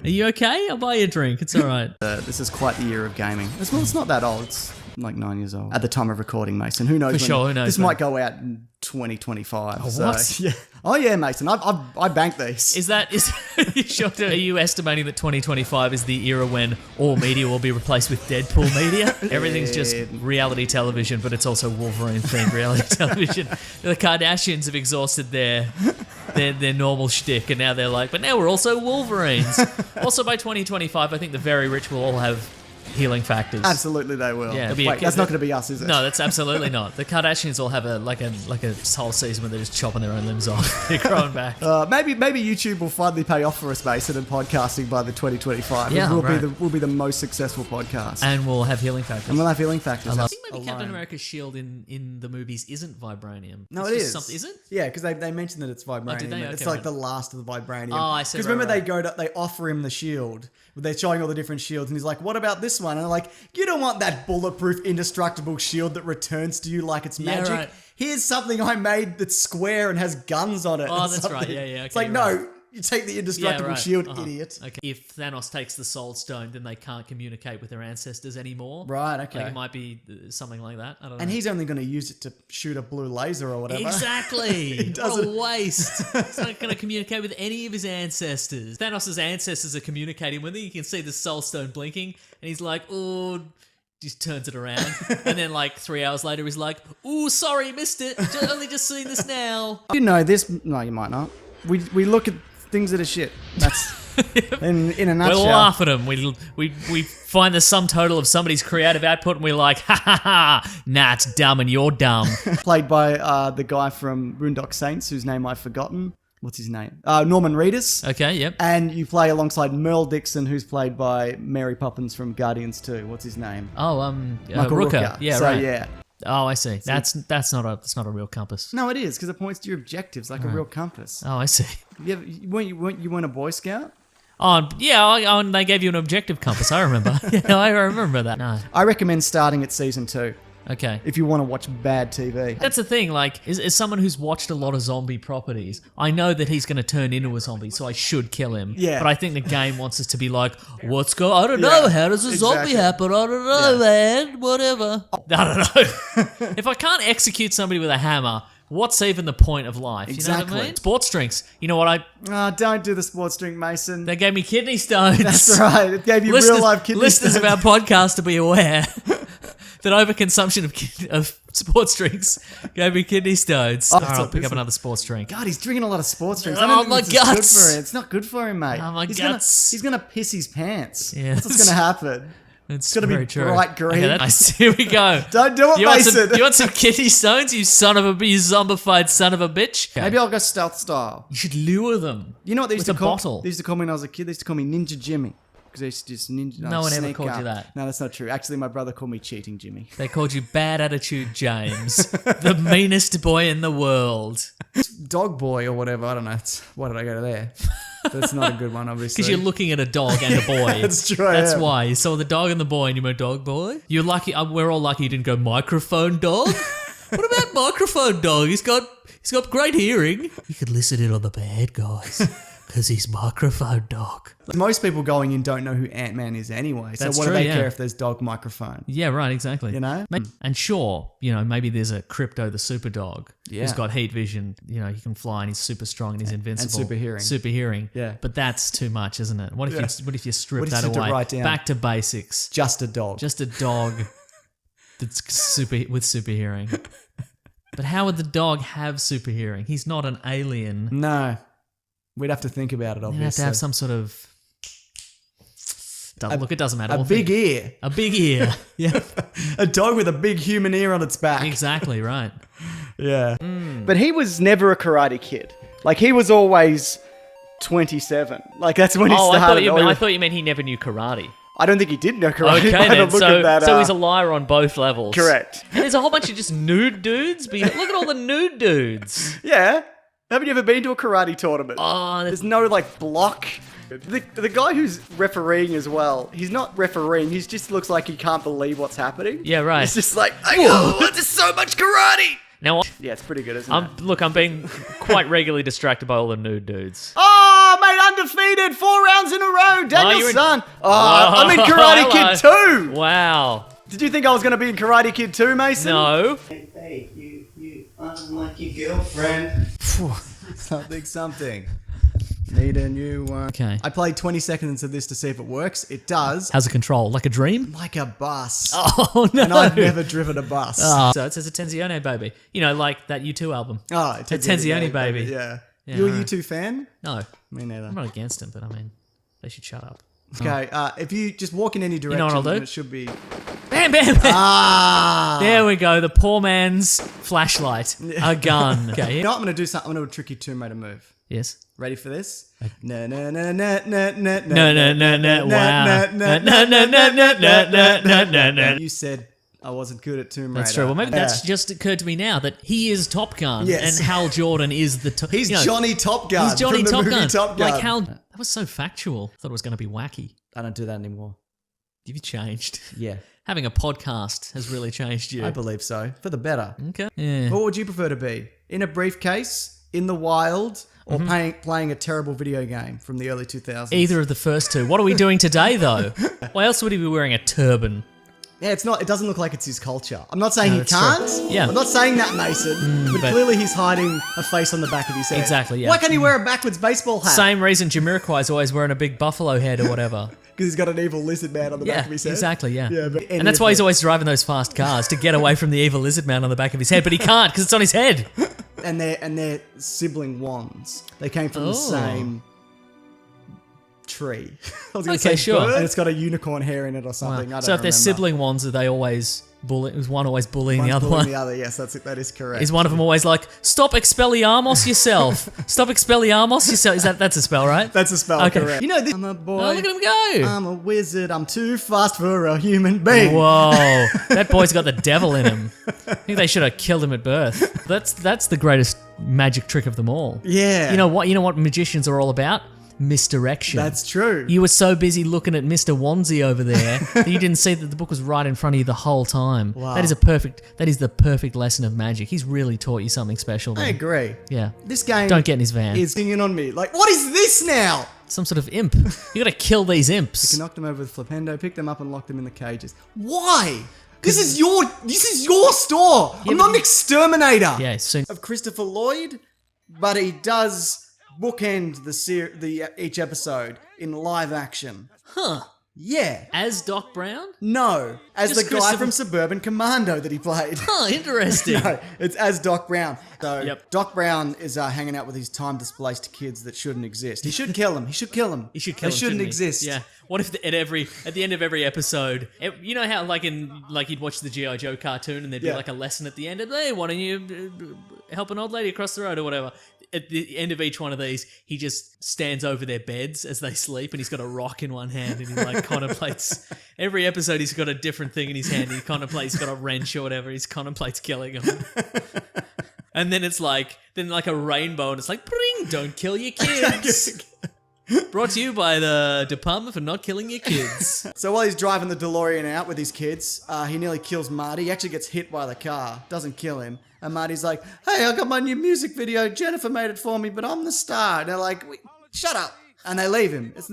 are you okay? I'll buy you a drink. It's all right." This is quite the year of gaming. It's not that old. It's like 9 years old at the time of recording, Mason. Who knows? For sure, who knows This when. might go out in 2025. Oh, what? Yeah. Oh yeah, Mason. I banked these. Is you sure? Are you estimating that 2025 is the era when all media will be replaced with Deadpool media? Everything's just reality television, but it's also Wolverine themed reality television. The Kardashians have exhausted their normal shtick, and now they're like, but now we're also Wolverines. Also, by 2025, I think the very rich will all have healing factors. Absolutely, they will. Yeah, it'll be Wait, that's not going to be us, is it? No, that's absolutely not. The Kardashians all have a whole season where they're just chopping their own limbs off. They're growing back. Maybe YouTube will finally pay off for us, Mason, and podcasting by the 2025. Yeah, we'll right. we'll be the most successful podcast, And we'll have healing factors. and we'll have healing factors. I think maybe alone. Captain America's shield in the movies isn't vibranium. No, It's it just is. something- is it? Yeah, because they mentioned that it's vibranium. did they? It's Okay, like right. the last of the vibranium. Oh, I see, Because right, remember right. they offer him the shield. They're showing all the different shields, and he's like, "What about this one?" And they're like, "You don't want that bulletproof, indestructible shield that returns to you like it's Yeah, magic. right. Here's something I made that's square and has guns on it." Oh, and that's right. something." Yeah, yeah, It's okay, like, right. no, you take the indestructible shield, idiot. Okay. If Thanos takes the Soul Stone, then they can't communicate with their ancestors anymore. Right, okay. Like it might be something like that. I don't know. And he's only going to use it to shoot a blue laser or whatever. Exactly. What a doesn't- waste. He's not going to communicate with any of his ancestors. Thanos' ancestors are communicating with him. You can see the Soul Stone blinking, and he's like, "Oh," just turns it around. And then, like, 3 hours later, he's like, "Ooh, sorry, missed it. Only just seen this now." You know this. No, you might not. We look at things that are shit. That's in a We nutshell. laugh at him. We find the sum total of somebody's creative output, and we're like, "Ha ha ha! Nah, it's dumb, and you're dumb." Played by the guy from Boondock Saints, whose name I've forgotten. What's his name? Norman Reedus. Okay, yep. And you play alongside Merle Dixon, who's played by Mary Poppins from Guardians 2. What's his name? Oh, Michael Rooker. Yeah, so, right. yeah. Oh, I see. That's not a real compass. No, it is, because it points to your objectives like a real compass. Oh, I see. You weren't a Boy Scout? Oh, yeah, and they gave you an objective compass. I remember. Yeah, I remember that. No. I recommend starting at season 2 Okay. if you want to watch bad TV. That's the thing, like, as someone who's watched a lot of zombie properties, I know that he's going to turn into a zombie, so I should kill him. Yeah. But I think the game wants us to be like, I don't know, Yeah, how does a zombie exactly. happen? I don't know, man, whatever. I don't know. If I can't execute somebody with a hammer, what's even the point of life? You know what I Exactly. mean? Sports drinks. You know what? Don't do the sports drink, Mason. They gave me kidney stones. That's right. It gave you real life kidney listeners stones. of our podcast to be aware that overconsumption of sports drinks gave me kidney stones. All right, I'll pick up another sports drink. God, he's drinking a lot of sports drinks. Oh, I don't think my it's good guts. for him. It's not good for him, mate. Oh, my he's guts. He's gonna piss his pants. Yeah. That's what's gonna happen. It's gotta be very true. bright green. Okay, nice. Here we go. Don't do it, you want Mason. you want some kidney stones, you zombified son of a bitch? Okay. Maybe I'll go stealth style. You should lure them. You know what they used With to a call? bottle. They used to call me when I was a kid. They used to call me Ninja Jimmy because they used to just ninja. No one ever sneak called you up. that. No, that's not true. Actually, my brother called me Cheating Jimmy. They called you Bad Attitude James, the meanest boy in the world. Dog boy or whatever. I don't know. Why did I go to there? That's not a good one, obviously. Because you're looking at a dog and a boy. That's true, I That's am. why. You saw the dog and the boy and you went, dog boy? You're lucky. We're all lucky you didn't go microphone dog. What about microphone dog? He's got great hearing. You could listen in on the bad guys. Because he's microphone dog. Most people going in don't know who Ant-Man is anyway. So That's what true, do they yeah. care if there's dog microphone? Yeah, right, exactly. You know? And sure, maybe there's a Crypto the super dog Yeah. who's got heat vision. He can fly and he's super strong and he's invincible. super hearing. Super hearing. Yeah. But that's too much, isn't it? What if you strip What if that you stripped it away? right down? Back to basics. Just a dog. Just a dog that's with super hearing. But how would the dog have super hearing? He's not an alien. No. We'd have to think about it, You'd obviously. have to have some sort of. Look, it doesn't matter. a We'll big think- ear. A big ear. Yeah. A dog with a big human ear on its back. Exactly right. Yeah. But he was never a Karate Kid. Like, he was always 27. Like, that's when he Oh, started. I thought you meant he never knew karate. I don't think he did know karate. Okay, by the then. look So, of that, so he's a liar on both levels. correct. And there's a whole bunch of just nude dudes. But look at all the nude dudes. Yeah. Haven't you ever been to a karate tournament? Oh, There's no, like, block. The guy who's refereeing as well, he's not refereeing. He just looks like he can't believe what's happening. yeah, right. He's just like, oh, there's so much karate. Now, Yeah, it's pretty good, isn't it? I'm being quite regularly distracted by all the nude dudes. Oh, mate, undefeated. 4 rounds in a row. Daniel's you're in- son. Oh, I'm in Karate hello. Kid 2. Wow. Did you think I was going to be in Karate Kid 2, Mason? No. Hey, you, unlike your girlfriend. Something. Need a new one. Okay. I played 20 seconds of this to see if it works. It does. How's it control? Like a dream? Like a bus. Oh no! And I've never driven a bus. So it says a Tenzione baby. Like that U2 album. Oh, A Tenzione baby. Yeah. Yeah, You're a alright. U2 fan? No, Me neither. I'm not against him, but I mean, they should shut up. Okay, if you just walk in any direction, know what I'll do? then it should be... Bam, bam, bam. Ah! There we go. The poor man's flashlight, a gun. Okay. You know what? I'm going to do something. I'm going to do a tricky Tomb Raider move. Yes. Ready for this? No, no, no, no, no, no, No, no, no, no. Wow. No, no, no, no, no, no, no, no, no. You said I wasn't good at Tomb Raider. That's true. Well, maybe that's just occurred to me now that he is Top Gun Yes. and Hal Jordan is the He's Johnny Top Gun. He's Johnny from the Top movie Gun. Top Gun. Like Hal. That was so factual. Thought it was going to be wacky. I don't do that anymore. You've changed. Yeah, Having a podcast has really changed you. I believe so. For the better. Okay. Yeah. What would you prefer to be? In a briefcase, in the wild, or playing a terrible video game from the early 2000s? Either of the first two. What are we doing today, though? Why else would he be wearing a turban? Yeah, it's not. It doesn't look like it's his culture. I'm not saying he that's true. can't. Yeah. I'm not saying that, Mason. but but- clearly he's hiding a face on the back of his head. Exactly, yeah. Why can't he wear a backwards baseball hat? Same reason Jamiroquai's always wearing a big buffalo head or whatever. Because he's got an evil lizard man on the Yeah, back of his head. exactly, yeah. but And that's why he's always driving those fast cars, to get away from the evil lizard man on the back of his head, but he can't because it's on his head. And they're sibling wands. They came from the Oh. same tree. I was gonna Okay, say sure. bird, and it's got a unicorn hair in it or something. I don't So if they're remember. sibling ones, are they always bullying? Is one always bullying One's the other bullying one? the other. Yes, that is correct. Is one of them always like, "Stop Expelliarmus yourself! Stop Expelliarmus yourself!" That's a spell, right? That's a spell, Okay. correct. You know this. I'm a boy. Oh, look at him go! I'm a wizard. I'm too fast for a human being. Whoa, that boy's got the devil in him. I think they should have killed him at birth. That's the greatest magic trick of them all. Yeah. You know what magicians are all about? Misdirection. That's true. You were so busy looking at Mr. Wandsy over there that you didn't see that the book was right in front of you the whole time. Wow. That is the perfect lesson of magic. He's really taught you something special I there. agree. Yeah. This game Don't get in his van. is singing on me. Like, what is this now? Some sort of imp. You gotta kill these imps. You knocked them over with Flipendo, picked them up and locked them in the cages. Why? This is your store. I'm not an exterminator. Yeah, soon. Of Christopher Lloyd, but he does bookend each episode in live action. Huh. Yeah. As Doc Brown? No, as Just the guy Christopher- from Suburban Commando that he played. Huh, interesting. No, it's as Doc Brown. So Yep. Doc Brown is hanging out with his time-displaced kids that shouldn't exist. He should kill them. He should kill them. You should kill They him, shouldn't he? exist. Yeah. What if at the end of every episode, you know how like you'd watch the G.I. Joe cartoon and there'd be Yeah. like a lesson at the end of, hey, why don't you help an old lady across the road or whatever. At the end of each one of these, he just stands over their beds as they sleep and he's got a rock in one hand and he like contemplates. Every episode he's got a different thing in his hand. He's got a wrench or whatever. He contemplates killing them. And then it's like a rainbow and it's like, bring, don't kill your kids. Brought to you by the Department for Not Killing Your Kids. So while he's driving the DeLorean out with his kids, he nearly kills Marty. He actually gets hit by the car. Doesn't kill him. And Marty's like, hey, I got my new music video. Jennifer made it for me, but I'm the star. And they're like, Shut up. And they leave him. It's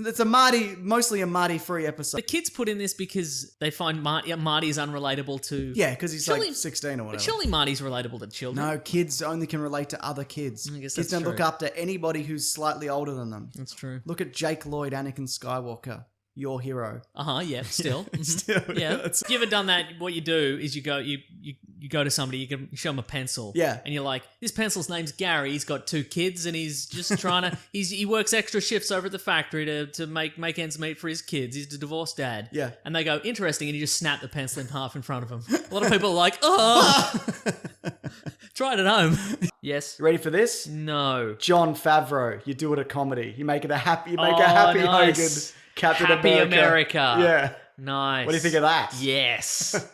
mostly a Marty-free episode. The kids put in this because they find Marty is unrelatable to... Yeah, because he's Surely- like 16 or whatever. But surely Marty's relatable to children. No, kids only can relate to other kids. I guess Kids that's don't look true. up to anybody who's slightly older than them. That's true. Look at Jake Lloyd, Anakin Skywalker, your hero. Yeah, still. Mhm. Still, Yeah. that's- You ever done that? What you do is you go to somebody, you show them a pencil. Yeah. And you're like, this pencil's name's Gary, he's got 2 kids and he's just trying to he works extra shifts over at the factory to make ends meet for his kids. He's a divorced dad. Yeah. And they go, interesting, and you just snap the pencil in half in front of him. A lot of people are like, oh try it at home. Yes. You ready for this? No. John Favreau. You do it a comedy. You make it a happy. You make Oh, a happy nice. Hogan. Captain Happy America. America. Yeah. Nice. What do you think of that? Yes.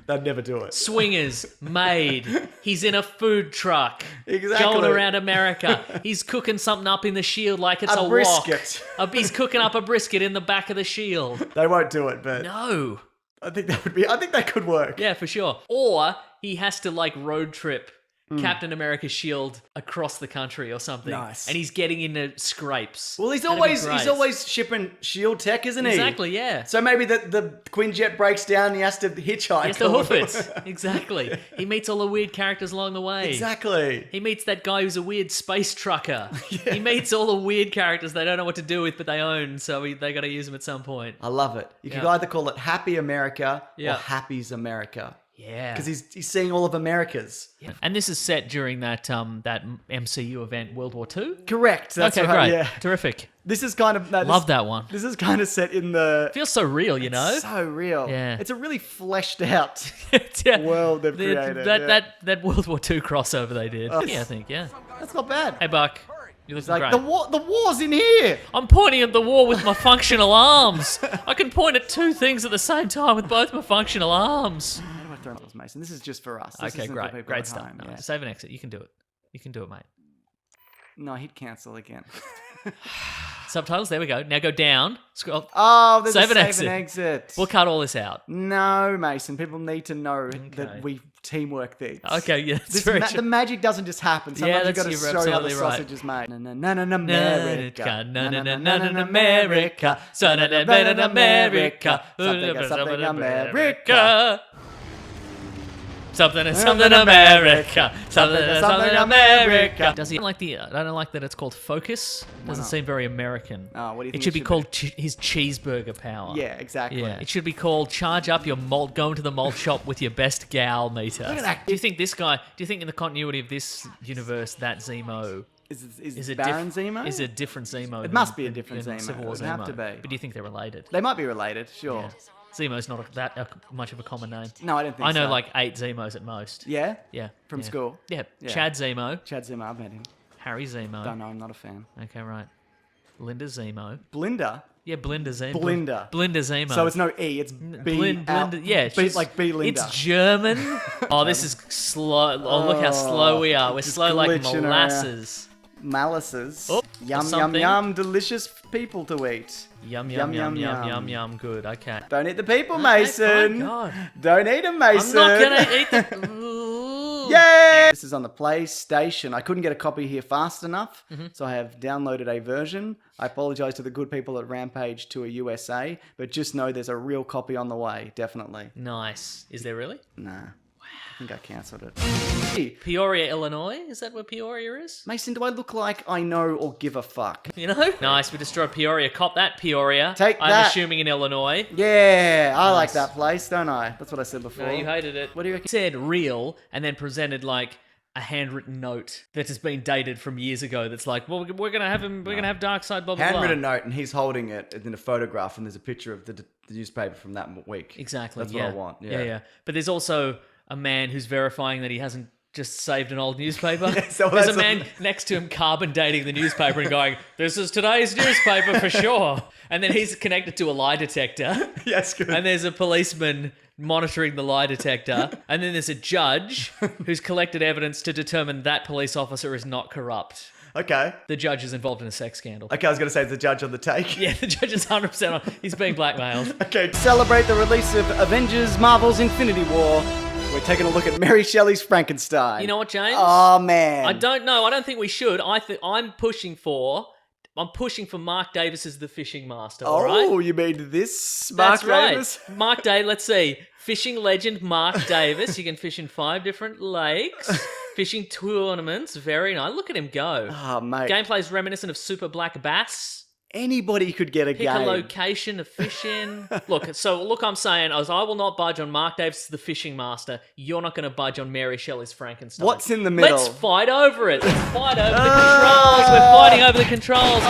They'd never do it. Swingers, made. He's in a food truck. Exactly. Going around America. He's cooking something up in the shield like it's a brisket. Walk. He's cooking up a brisket in the back of the shield. They won't do it, but No. I think that could work. Yeah, for sure. Or he has to like road trip Captain America's shield across the country or something. Nice. And he's getting into scrapes. Well, he's That'd be always great. shipping shield tech, isn't he? Exactly, yeah. So maybe the Quinjet breaks down and he has to hitchhike. He has to hoof it. Exactly. He meets all the weird characters along the way. Exactly. He meets that guy who's a weird space trucker. He meets all the weird characters they don't know what to do with, but they own, so they got to use them at some point. I love it. You could Yeah. either call it Happy America Yeah. or Happy's America. Yeah. Because he's seeing all of America's. Yeah. And this is set during that MCU event, World War II? Correct. That's okay, right. great. Yeah. Terrific. This is kind of Love that one. This is kind of set in the Feels so real, you know? so real. Yeah. It's a really fleshed out Yeah. world they've created. That World War II crossover they did. Yeah, I think, yeah. That's not bad. Hey, Buck. You look Like great. the war's in here. I'm pointing at the wall with my functional arms. I can point at 2 things at the same time with both my functional arms. How do I throw this, Mason? This is just for us. This Okay, isn't for great. people Great at stuff. home, No, yeah. save an exit. You can do it. You can do it, mate. No, he'd cancel again. Subtitles, there we go. Now go down. Scroll. Oh, there's Save a an save exit. and exit. We'll cut all this out. No, Mason. People need to know Okay. that we teamwork things. Okay, yeah, that's This very the true. magic doesn't just happen. Yeah, Sometimes you've got to you're show you how the absolutely right. sausage is made. America. America. America. Something America. Something America. Something America. Does he like the? I don't like that it's called Focus. Doesn't seem very American. Oh, what do you think It should it be should called his cheeseburger power. Yeah, exactly. Yeah, it should be called charge up your malt, go into the malt shop with your best gal meter. Look at that. Do you think this guy, do you think in the continuity of this universe, that Zemo Is it Baron diff- Zemo? is a different Zemo? It must be a different than Zemo. Civil It War would have Zemo. to be. But do you think they're related? They might be related, sure. Yeah. Zemo's not much of a common name. No, I don't think I know so. like 8 Zemos at most. Yeah? Yeah. From yeah. school? Yeah. Yeah. Chad Zemo, Chad Zemo, I've met him. Harry Zemo. Don't know, I'm not a fan. Okay, right. Linda Zemo. Blinda? Yeah, Blinda Zemo. Blinda. Blinda Zemo. So it's no E, it's B. Blinda, yeah, B, she's- like B Linda. It's German. Oh, this is slow. Oh, look how slow we are. We're just slow like glitching molasses. Malices. Oh, yum, yum, something. yum. Delicious people to eat. Yum, Yum, yum, yum, yum, yum, yum. yum, yum. Good, okay. Don't eat the people, Oh Mason. God. Don't eat them, I'm Mason. not going to eat the... Ooh. Yay! This is on the PlayStation. I couldn't get a copy here fast enough, Mm-hmm. so I have downloaded a version. I apologize to the good people at Rampage Tour USA, but just know there's a real copy on the way, definitely. Nice. Is there really? Nah. I think I cancelled it. Hey, Peoria, Illinois? Is that where Peoria is? Mason, do I look like I know or give a fuck? You know? Nice. We destroyed Peoria. Cop that, Peoria. Take I'm that. assuming in Illinois. Yeah, I like Nice. that place, don't I? That's what I said before. No, you hated it. What do you reckon? Said real and then presented like a handwritten note that has been dated from years ago. That's like, well, we're gonna have him. We're gonna have Darkseid. Blah blah Handwritten blah. note, and he's holding it in a photograph, and there's a picture of the newspaper from that week. Exactly. That's yeah. what I want. Yeah. But there's also a man who's verifying that he hasn't just saved an old newspaper. so There's a that's man next to him carbon dating the newspaper and going, "This is today's newspaper for sure." And then he's connected to a lie detector. Yes, good. And there's a policeman monitoring the lie detector. And then there's a judge who's collected evidence to determine that police officer is not corrupt. Okay. The judge is involved in a sex scandal. Okay, I was going to say it's the judge on the take. Yeah, the judge is 100% on. He's being blackmailed. Okay. Celebrate the release of Avengers Marvel's Infinity War. We're taking a look at Mary Shelley's Frankenstein. You know what, James? Oh, man. I don't know. I don't think we should. I'm pushing for I'm pushing for Mark Davis as the fishing master. Oh, all right? you mean this, Mark That's right. Davis? Mark Davis, let's see. Fishing legend Mark Davis. You can fish in 5 different lakes. Fishing tournaments. Very nice. Look at him go. Oh, mate. Gameplay is reminiscent of Super Black Bass. Anybody could get a Pick a game. location to fish in. Look, I'm saying, as I will not budge on Mark Davis as the fishing master. You're not going to budge on Mary Shelley's Frankenstein. What's in the middle? Let's fight over it. Let's fight over the controls. We're fighting over the controls.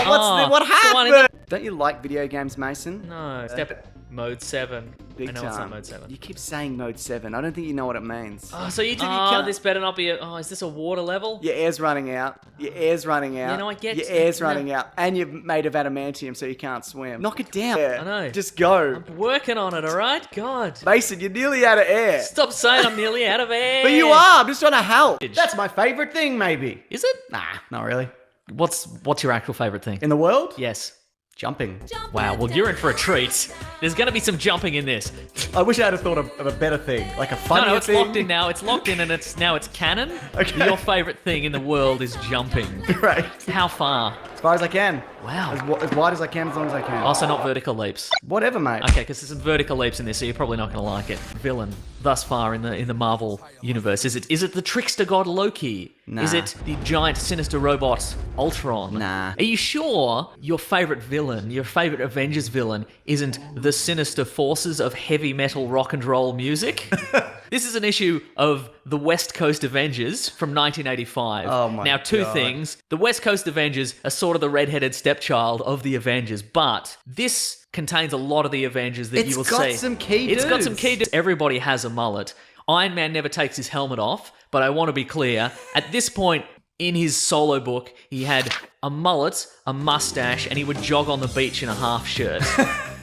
What it's the one in happened? Don't you like video games, Mason? No. Step mode 7. Big I know it's time. not mode 7. You keep saying mode 7. I don't think you know what it means. Oh, so you can't. this better not be is this a water level? Your air's running out. Your air's running out. Yeah, no, I get Your it. air's No. running out. And you're made of adamantium, so you can't swim. Knock it down. I know. Just go. I'm working on it, alright? God. Mason, you're nearly out of air. Stop saying I'm nearly out of air. But you are. I'm just trying to help. That's my favorite thing, maybe. Is it? Nah, not really. What's your actual favourite thing? In the world? Yes. Jumping. Wow, well you're in for a treat. There's gonna be some jumping in this. I wish I had thought of a better thing, like a funnier No, it's thing. locked in now. It's locked in and it's canon. Okay. Your favourite thing in the world is jumping. Right. How far? As far as I can. Wow. As wide as I can, as long as I can. Also not vertical leaps. Whatever, mate. Okay, because there's some vertical leaps in this, so you're probably not going to like it. Villain thus far in the Marvel universe, is it the trickster god Loki? Nah. Is it the giant sinister robot Ultron? Nah. Are you sure your favorite villain, your favorite Avengers villain, isn't the sinister forces of heavy metal rock and roll music? This is an issue of the West Coast Avengers from 1985. Oh my Now, two God. things. The West Coast Avengers are sort of the redheaded stepchild of the Avengers, but this contains a lot of the Avengers that It's you will got see. some key It's got some dudes. key dudes. Everybody has a mullet. Iron Man never takes his helmet off, but I want to be clear. At this point in his solo book, he had a mullet, a mustache, and he would jog on the beach in a half shirt.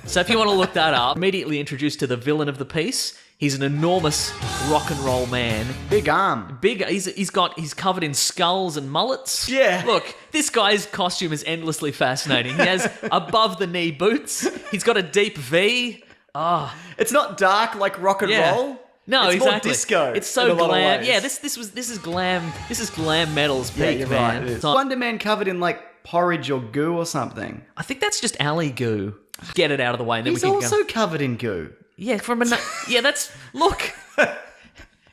So if you want to look that up, immediately introduced to the villain of the piece. He's an enormous rock and roll man. Big arm. He's covered in skulls and mullets. Yeah. Look, this guy's costume is endlessly fascinating. He has above the knee boots. He's got a deep V. It's not dark like rock and Yeah. roll. No, it's exactly. More disco. It's so in a lot of glam. ways. Yeah, this is glam. This is glam metal's Yeah, peak, you're man. right. It is. So- Wonder Man covered in like porridge or goo or something. I think that's just alley goo. Get it out of the way, and then He's we can also go. covered in goo. Yeah, that's look.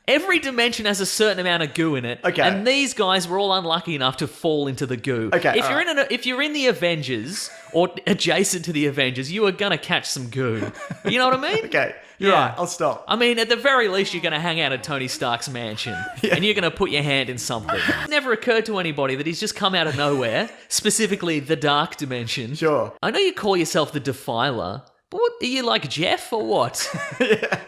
Every dimension has a certain amount of goo in it. Okay. And these guys were all unlucky enough to fall into the goo. Okay, If you're in the Avengers or adjacent to the Avengers, you are gonna catch some goo. You know what I mean? Okay, you're Yeah. right. I'll stop. I mean, at the very least, you're going to hang out at Tony Stark's mansion and you're going to put your hand in something. It never occurred to anybody that he's just come out of nowhere, specifically the Dark Dimension. Sure. I know you call yourself the Defiler, but what, are you like Jeff or what?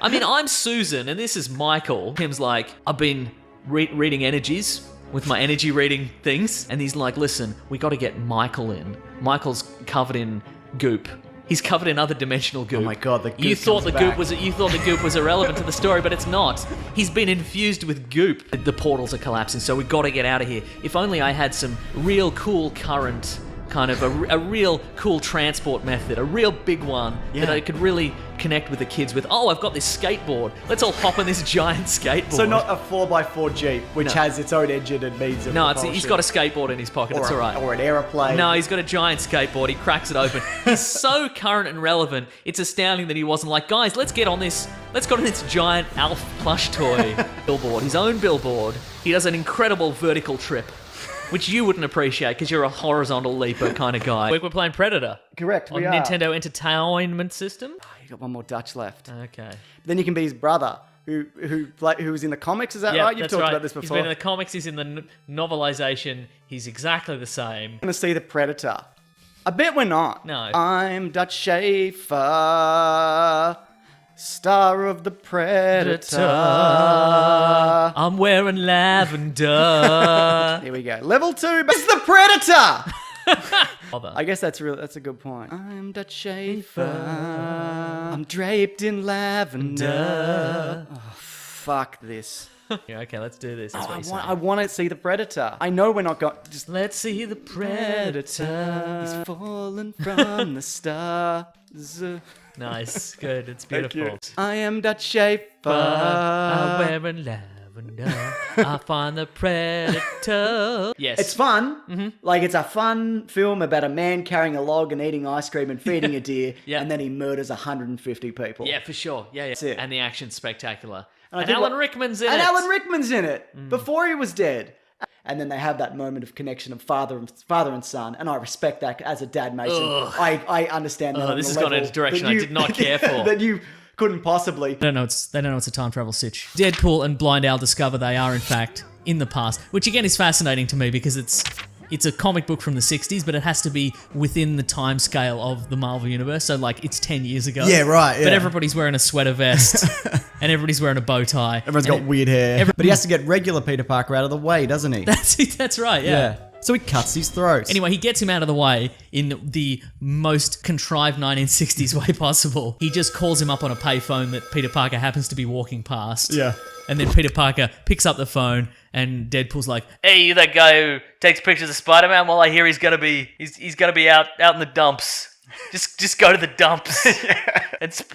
I mean, I'm Susan and this is Michael. Tim's like, I've been reading energies with my energy reading things. And he's like, listen, we got to get Michael in. Michael's covered in goop. He's covered in other dimensional goop. Oh my God, the goop You thought comes the goop back. was irrelevant to the story, but it's not. He's been infused with goop. The portals are collapsing, so we've got to get out of here. If only I had some real cool current, kind of a real cool transport method, a real big one that I could really connect with the kids with. Oh, I've got this skateboard. Let's all hop on this giant skateboard. So not a 4x4 Jeep, which has its own engine and means of No, propulsion. he's got a skateboard in his pocket. It's all right. Or an aeroplane. No, he's got a giant skateboard. He cracks it open. He's so current and relevant. It's astounding that he wasn't like, guys, let's get on this. Let's go to this giant Alf plush toy billboard. His own billboard. He does an incredible vertical trip, which you wouldn't appreciate because you're a horizontal leaper kind of guy. We're playing Predator. Correct, On we are. Nintendo Entertainment System. You got one more Dutch left. Okay. Then you can be his brother, who was in the comics. Is that Yeah, right? You've that's talked right. about this He's before. been in the comics. He's in the novelization. He's exactly the same. I'm gonna see the Predator. I bet we're not. No. I'm Dutch Schaefer, star of the Predator. I'm wearing lavender. Here we go. Level 2. It's the Predator. Bother. I guess that's a good point. I'm Dutch Schaefer. I'm draped in lavender. Oh, fuck this. Yeah, okay, let's do this. That's what he's saying. I want to see the Predator. I know we're not going. Just Let's see the Predator. he's fallen from the stars. Nice, good. It's Thank beautiful. you. I am Dutch Schaefer. I'm wearing lavender. lavender. I find the predator. Yes. It's fun. Like, it's a fun film about a man carrying a log and eating ice cream and feeding a deer, Yeah. and then he murders 150 people. Yeah, for sure. Yeah, yeah. That's it. And the action's spectacular. I And think Alan what- Rickman's in And it. Alan Rickman's in it before he was dead. And then they have that moment of connection of father and son, and I respect that as a dad, Mason. I understand that. on this the has gone in level a direction that I did not care for. That you couldn't possibly. They don't know it's a time travel sitch. Deadpool and Blind Owl discover they are in fact in the past, which again is fascinating to me because it's a comic book from the 60s, but it has to be within the time scale of the Marvel Universe. So like it's 10 years ago. Yeah, right, But yeah. everybody's wearing a sweater vest and everybody's wearing a bow tie. Everyone's got weird hair. But he has to get regular Peter Parker out of the way, doesn't he? That's right, yeah. So he cuts his throat. Anyway, he gets him out of the way in the most contrived 1960s way possible. He just calls him up on a payphone that Peter Parker happens to be walking past. Yeah. And then Peter Parker picks up the phone and Deadpool's like, Hey, you that guy who takes pictures of Spider-Man? Well, I hear he's gonna be out in the dumps. Just go to the dumps.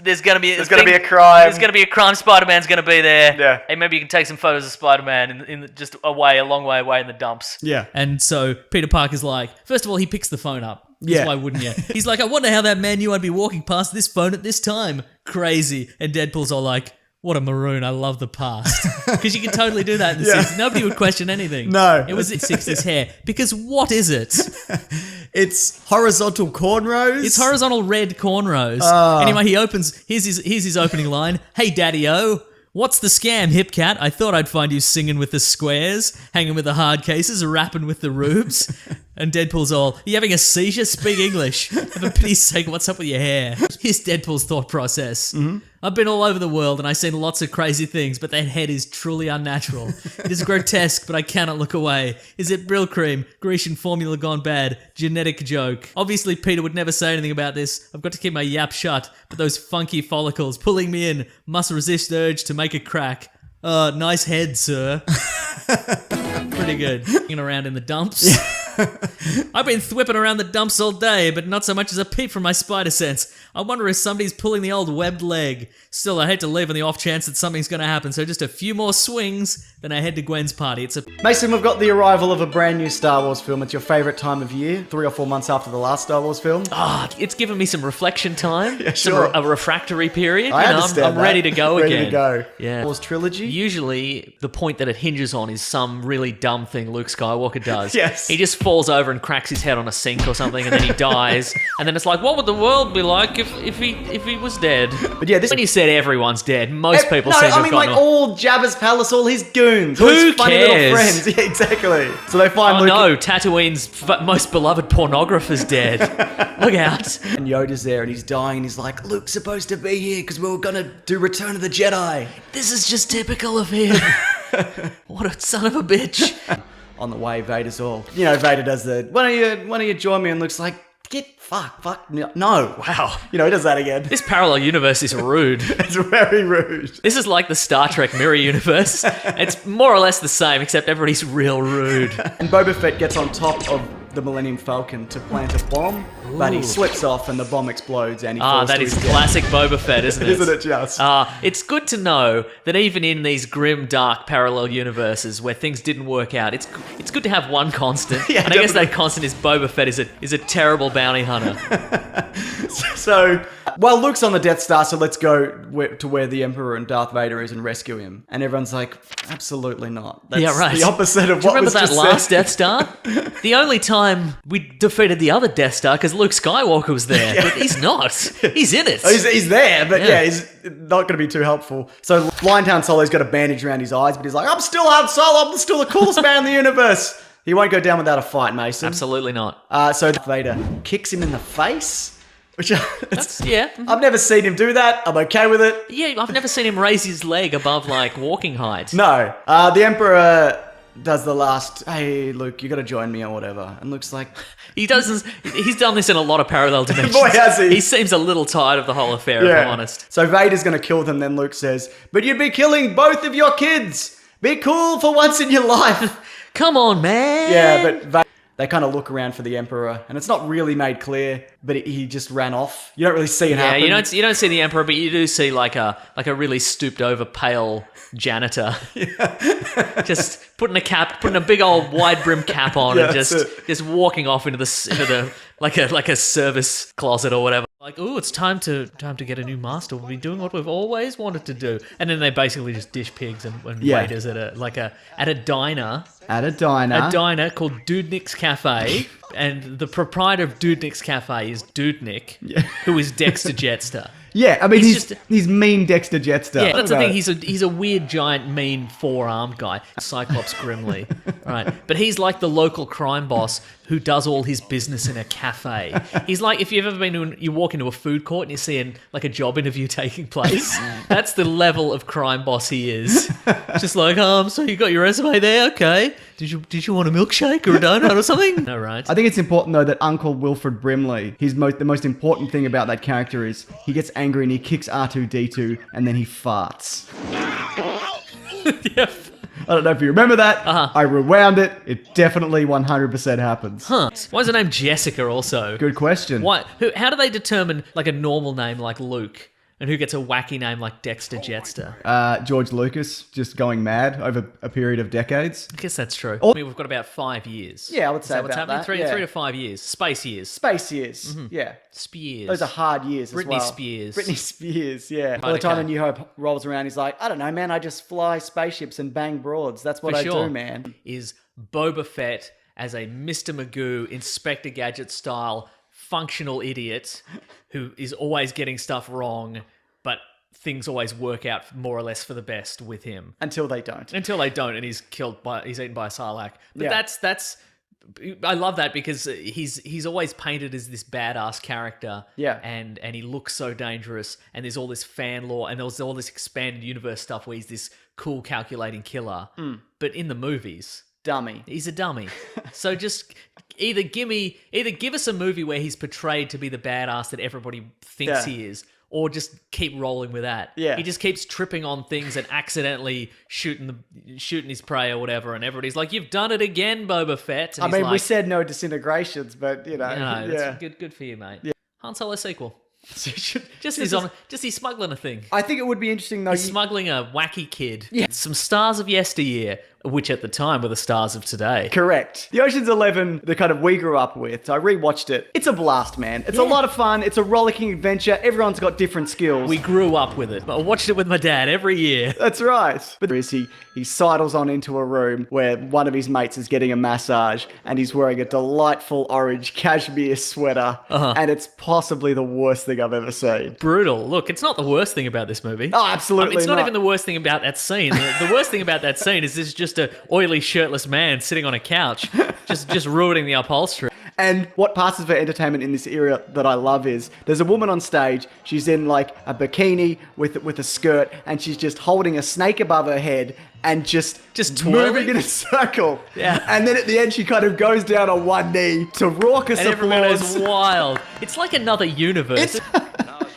There's gonna be a crime. There's gonna be a crime. Spider-Man's gonna be there. Yeah. Hey, maybe you can take some photos of Spider-Man in just a long way away in the dumps. Yeah. and so Peter Parker's like, first of all, he picks the phone up. 'Cause Yeah. Why wouldn't you? He's like, I wonder how that man knew I'd be walking past this phone at this time. Crazy. And Deadpool's all like, what a maroon. I love the past. Because you can totally do that in the 60s. Nobody would question anything. No. It was the 60s hair. Because what is it? It's horizontal cornrows. It's horizontal red cornrows. Anyway, here's his opening line. Hey, Daddy-O. What's the scam, hip cat? I thought I'd find you singing with the squares, hanging with the hard cases, rapping with the rubes. And Deadpool's all, you having a seizure? Speak English. For pity's sake, what's up with your hair? Here's Deadpool's thought process. I've been all over the world and I've seen lots of crazy things, but that head is truly unnatural. It is grotesque, but I cannot look away. Is it Brill cream? Grecian formula gone bad? Genetic joke. Obviously, Peter would never say anything about this. I've got to keep my yap shut, but those funky follicles pulling me in must resist the urge to make a crack. Nice head, sir. Pretty good. Hanging around in the dumps. I've been thwipping around the dumps all day, but not so much as a peep from my spider sense. I wonder if somebody's pulling the old webbed leg. Still, I hate to leave on the off chance that something's going to happen, so just a few more swings, then I head to Gwen's party. It's a Mason, we've got the arrival of a brand new Star Wars film. It's your favourite time of year, 3 or 4 months after the last Star Wars film. It's given me some reflection time. sure. A refractory period. I You know, understand I'm ready to go Ready again. to go. Yeah. Star Wars trilogy. Usually, the point that it hinges on is some really dumb thing Luke Skywalker does. Yes. He just falls over and cracks his head on a sink or something, and then he dies. And then it's like, what would the world be like if he was dead? But yeah, this. When you said everyone's dead, most people no, seem to I have mean gone like off. all Jabba's palace, all his goons, all Who his funny little cares? friends. Yeah, exactly. So they find Oh Luke no, Tatooine's most beloved pornographer's dead. Look out. and Yoda's there, and he's dying, and he's like, Luke's supposed to be here because we were gonna do Return of the Jedi. This is just typical of him. What a son of a bitch. On the way, Vader's all, Vader does the, why don't you join me? And Luke's like, fuck, no. Wow. He does that again. This parallel universe is rude. It's very rude. This is like the Star Trek mirror universe. It's more or less the same, except everybody's real rude. And Boba Fett gets on top of the Millennium Falcon to plant a bomb, but he slips off and the bomb explodes and he falls That to is his death. classic Boba Fett, isn't it? Isn't it just? It's good to know that even in these grim, dark parallel universes where things didn't work out, it's good to have one constant. Yeah, and I guess definitely. that constant is Boba Fett is a terrible bounty hunter. So, well, Luke's on the Death Star, so let's go to where the Emperor and Darth Vader is and rescue him. And everyone's like, absolutely not. That's Yeah, right. the opposite of Do you what remember was that just last said. Death Star? The only time we defeated the other Death Star because Luke Skywalker was there. But he's not. He's in it. He's there, but Yeah. he's not going to be too helpful. So Blind Han Solo's got a bandage around his eyes, but he's like, I'm still Han Solo, I'm still the coolest man in the universe. He won't go down without a fight, Mason. Absolutely not. So Vader kicks him in the face, which Yeah. I've never seen him do that. I'm okay with it. Yeah, I've never seen him raise his leg above, like, walking height. No. The Emperor does the last, hey, Luke, you got to join me or whatever. And Luke's like, He's done this in a lot of parallel dimensions. Boy, has he. He seems a little tired of the whole affair, if I'm honest. So Vader's going to kill them. Then Luke says, but you'd be killing both of your kids. Be cool for once in your life. Come on, man. Yeah, but they kind of look around for the Emperor, and it's not really made clear, but he just ran off. You don't really see it Yeah, happen. you don't see the Emperor, but you do see like a really stooped over pale janitor, just putting a big old wide brim cap on and that's just walking off into the like a service closet or whatever. Like, oh, it's time to get a new master. We'll be doing what we've always wanted to do, and then they basically just dish pigs and waiters at a diner. At a diner. A diner called Dudnik's Cafe, and the proprietor of Dudnik's Cafe is Dudnik, who is Dexter Jetster. Yeah, I mean, He's he's mean Dexter Jetster. Yeah, that's the thing. He's a weird, giant, mean, four-armed guy, Cyclops Grimley, right? But he's like the local crime boss who does all his business in a cafe. He's like, if you've ever been you walk into a food court and you see like a job interview taking place. That's the level of crime boss he is. Just like, so you got your resume there, okay? Did you want a milkshake or a donut or something? No, right. I think it's important though that Uncle Wilfred Brimley, the most important thing about that character is he gets angry and he kicks R2-D2 and then he farts. Yeah. I don't know if you remember that. Uh-huh. I rewound it. It definitely 100% happens. Huh. Why is her name Jessica also? Good question. Why? How do they determine like a normal name like Luke? And who gets a wacky name like Dexter Jetster? George Lucas just going mad over a period of decades. I guess that's true. I mean, we've got about 5 years. Yeah, I would say Is that what's about happening? that, 3 yeah. to 5 years. Space years. Space years. Yeah. Spears. Those are hard years as Britney well. Spears. Britney Spears, yeah. By the time A New Hope rolls around, he's like, I don't know, man, I just fly spaceships and bang broads. That's what For I sure. do, man. Is Boba Fett as a Mr. Magoo, Inspector Gadget style functional idiot who is always getting stuff wrong, but things always work out more or less for the best with him. Until they don't. Until they don't, and he's eaten by a Sarlacc. But Yeah. that's I love that because he's always painted as this badass character. Yeah. And he looks so dangerous, and there's all this fan lore, and there's all this expanded universe stuff where he's this cool calculating killer. But in the movies, Dummy. he's a dummy. So just either give us a movie where he's portrayed to be the badass that everybody thinks Yeah. he is, or just keep rolling with that. Yeah. He just keeps tripping on things and accidentally shooting his prey or whatever, and everybody's like, "You've done it again, Boba Fett." And I he's mean, like, we said no disintegrations, but, you know. "No, yeah. that's good for you, mate." Han Solo sequel. So you should- Just he's smuggling a thing. I think it would be interesting, though. He's smuggling a wacky kid. Yeah. Some stars of yesteryear, which at the time were the stars of today. Correct. The Ocean's 11, the kind of we grew up with. I rewatched it. It's a blast, man. It's a lot of fun. It's a rollicking adventure. Everyone's got different skills. We grew up with it. I watched it with my dad every year. That's right. But he sidles on into a room where one of his mates is getting a massage and he's wearing a delightful orange cashmere sweater. And it's possibly the worst thing I've ever seen. Brutal. Look, it's not the worst thing about this movie. Oh, absolutely It's not not. even the worst thing about that scene. The worst thing about that scene is there's just a oily, shirtless man sitting on a couch, just ruining the upholstery. And what passes for entertainment in this era that I love is there's a woman on stage. She's in like a bikini with a skirt, and she's just holding a snake above her head and just twirling? moving in a circle. Yeah. And then at the end, she kind of goes down on one knee to raucous And everyone applause. is wild. It's like another universe.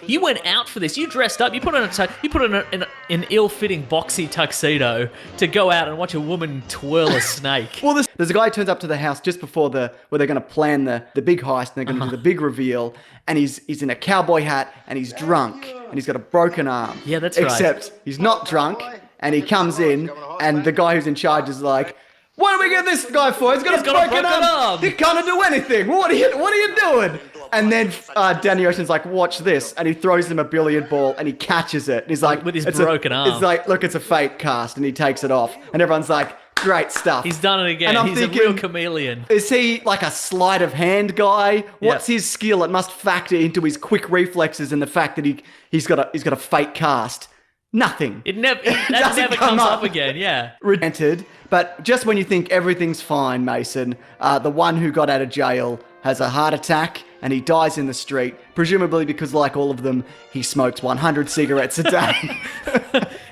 You went out for this. You dressed up. You put on an ill-fitting boxy tuxedo to go out and watch a woman twirl a snake. Well, there's a guy who turns up to the house just before where they're going to plan the big heist and they're going to do the big reveal, and he's in a cowboy hat and he's drunk and he's got a broken arm. Yeah, that's right. Except he's not drunk, and he comes in and the guy who's in charge is like, "What do we get this guy for? He's got a broken arm. He can't do anything. What are you doing?" And then Danny Ocean's like, "Watch this," and he throws him a billiard ball and he catches it. And he's like, With his "It's broken arm." It's like, "Look, it's a fake cast," and he takes it off, and everyone's like, "Great stuff." He's done it again. And I'm He's a thinking, real chameleon. Is he like a sleight of hand guy? What's Yeah. his skill? It must factor into his quick reflexes and the fact that he's got a fake cast. Nothing. That doesn't never come comes up. up again. Yeah. Relented, but just when you think everything's fine, Mason, the one who got out of jail has a heart attack and he dies in the street, presumably because, like all of them, he smokes 100 cigarettes a day.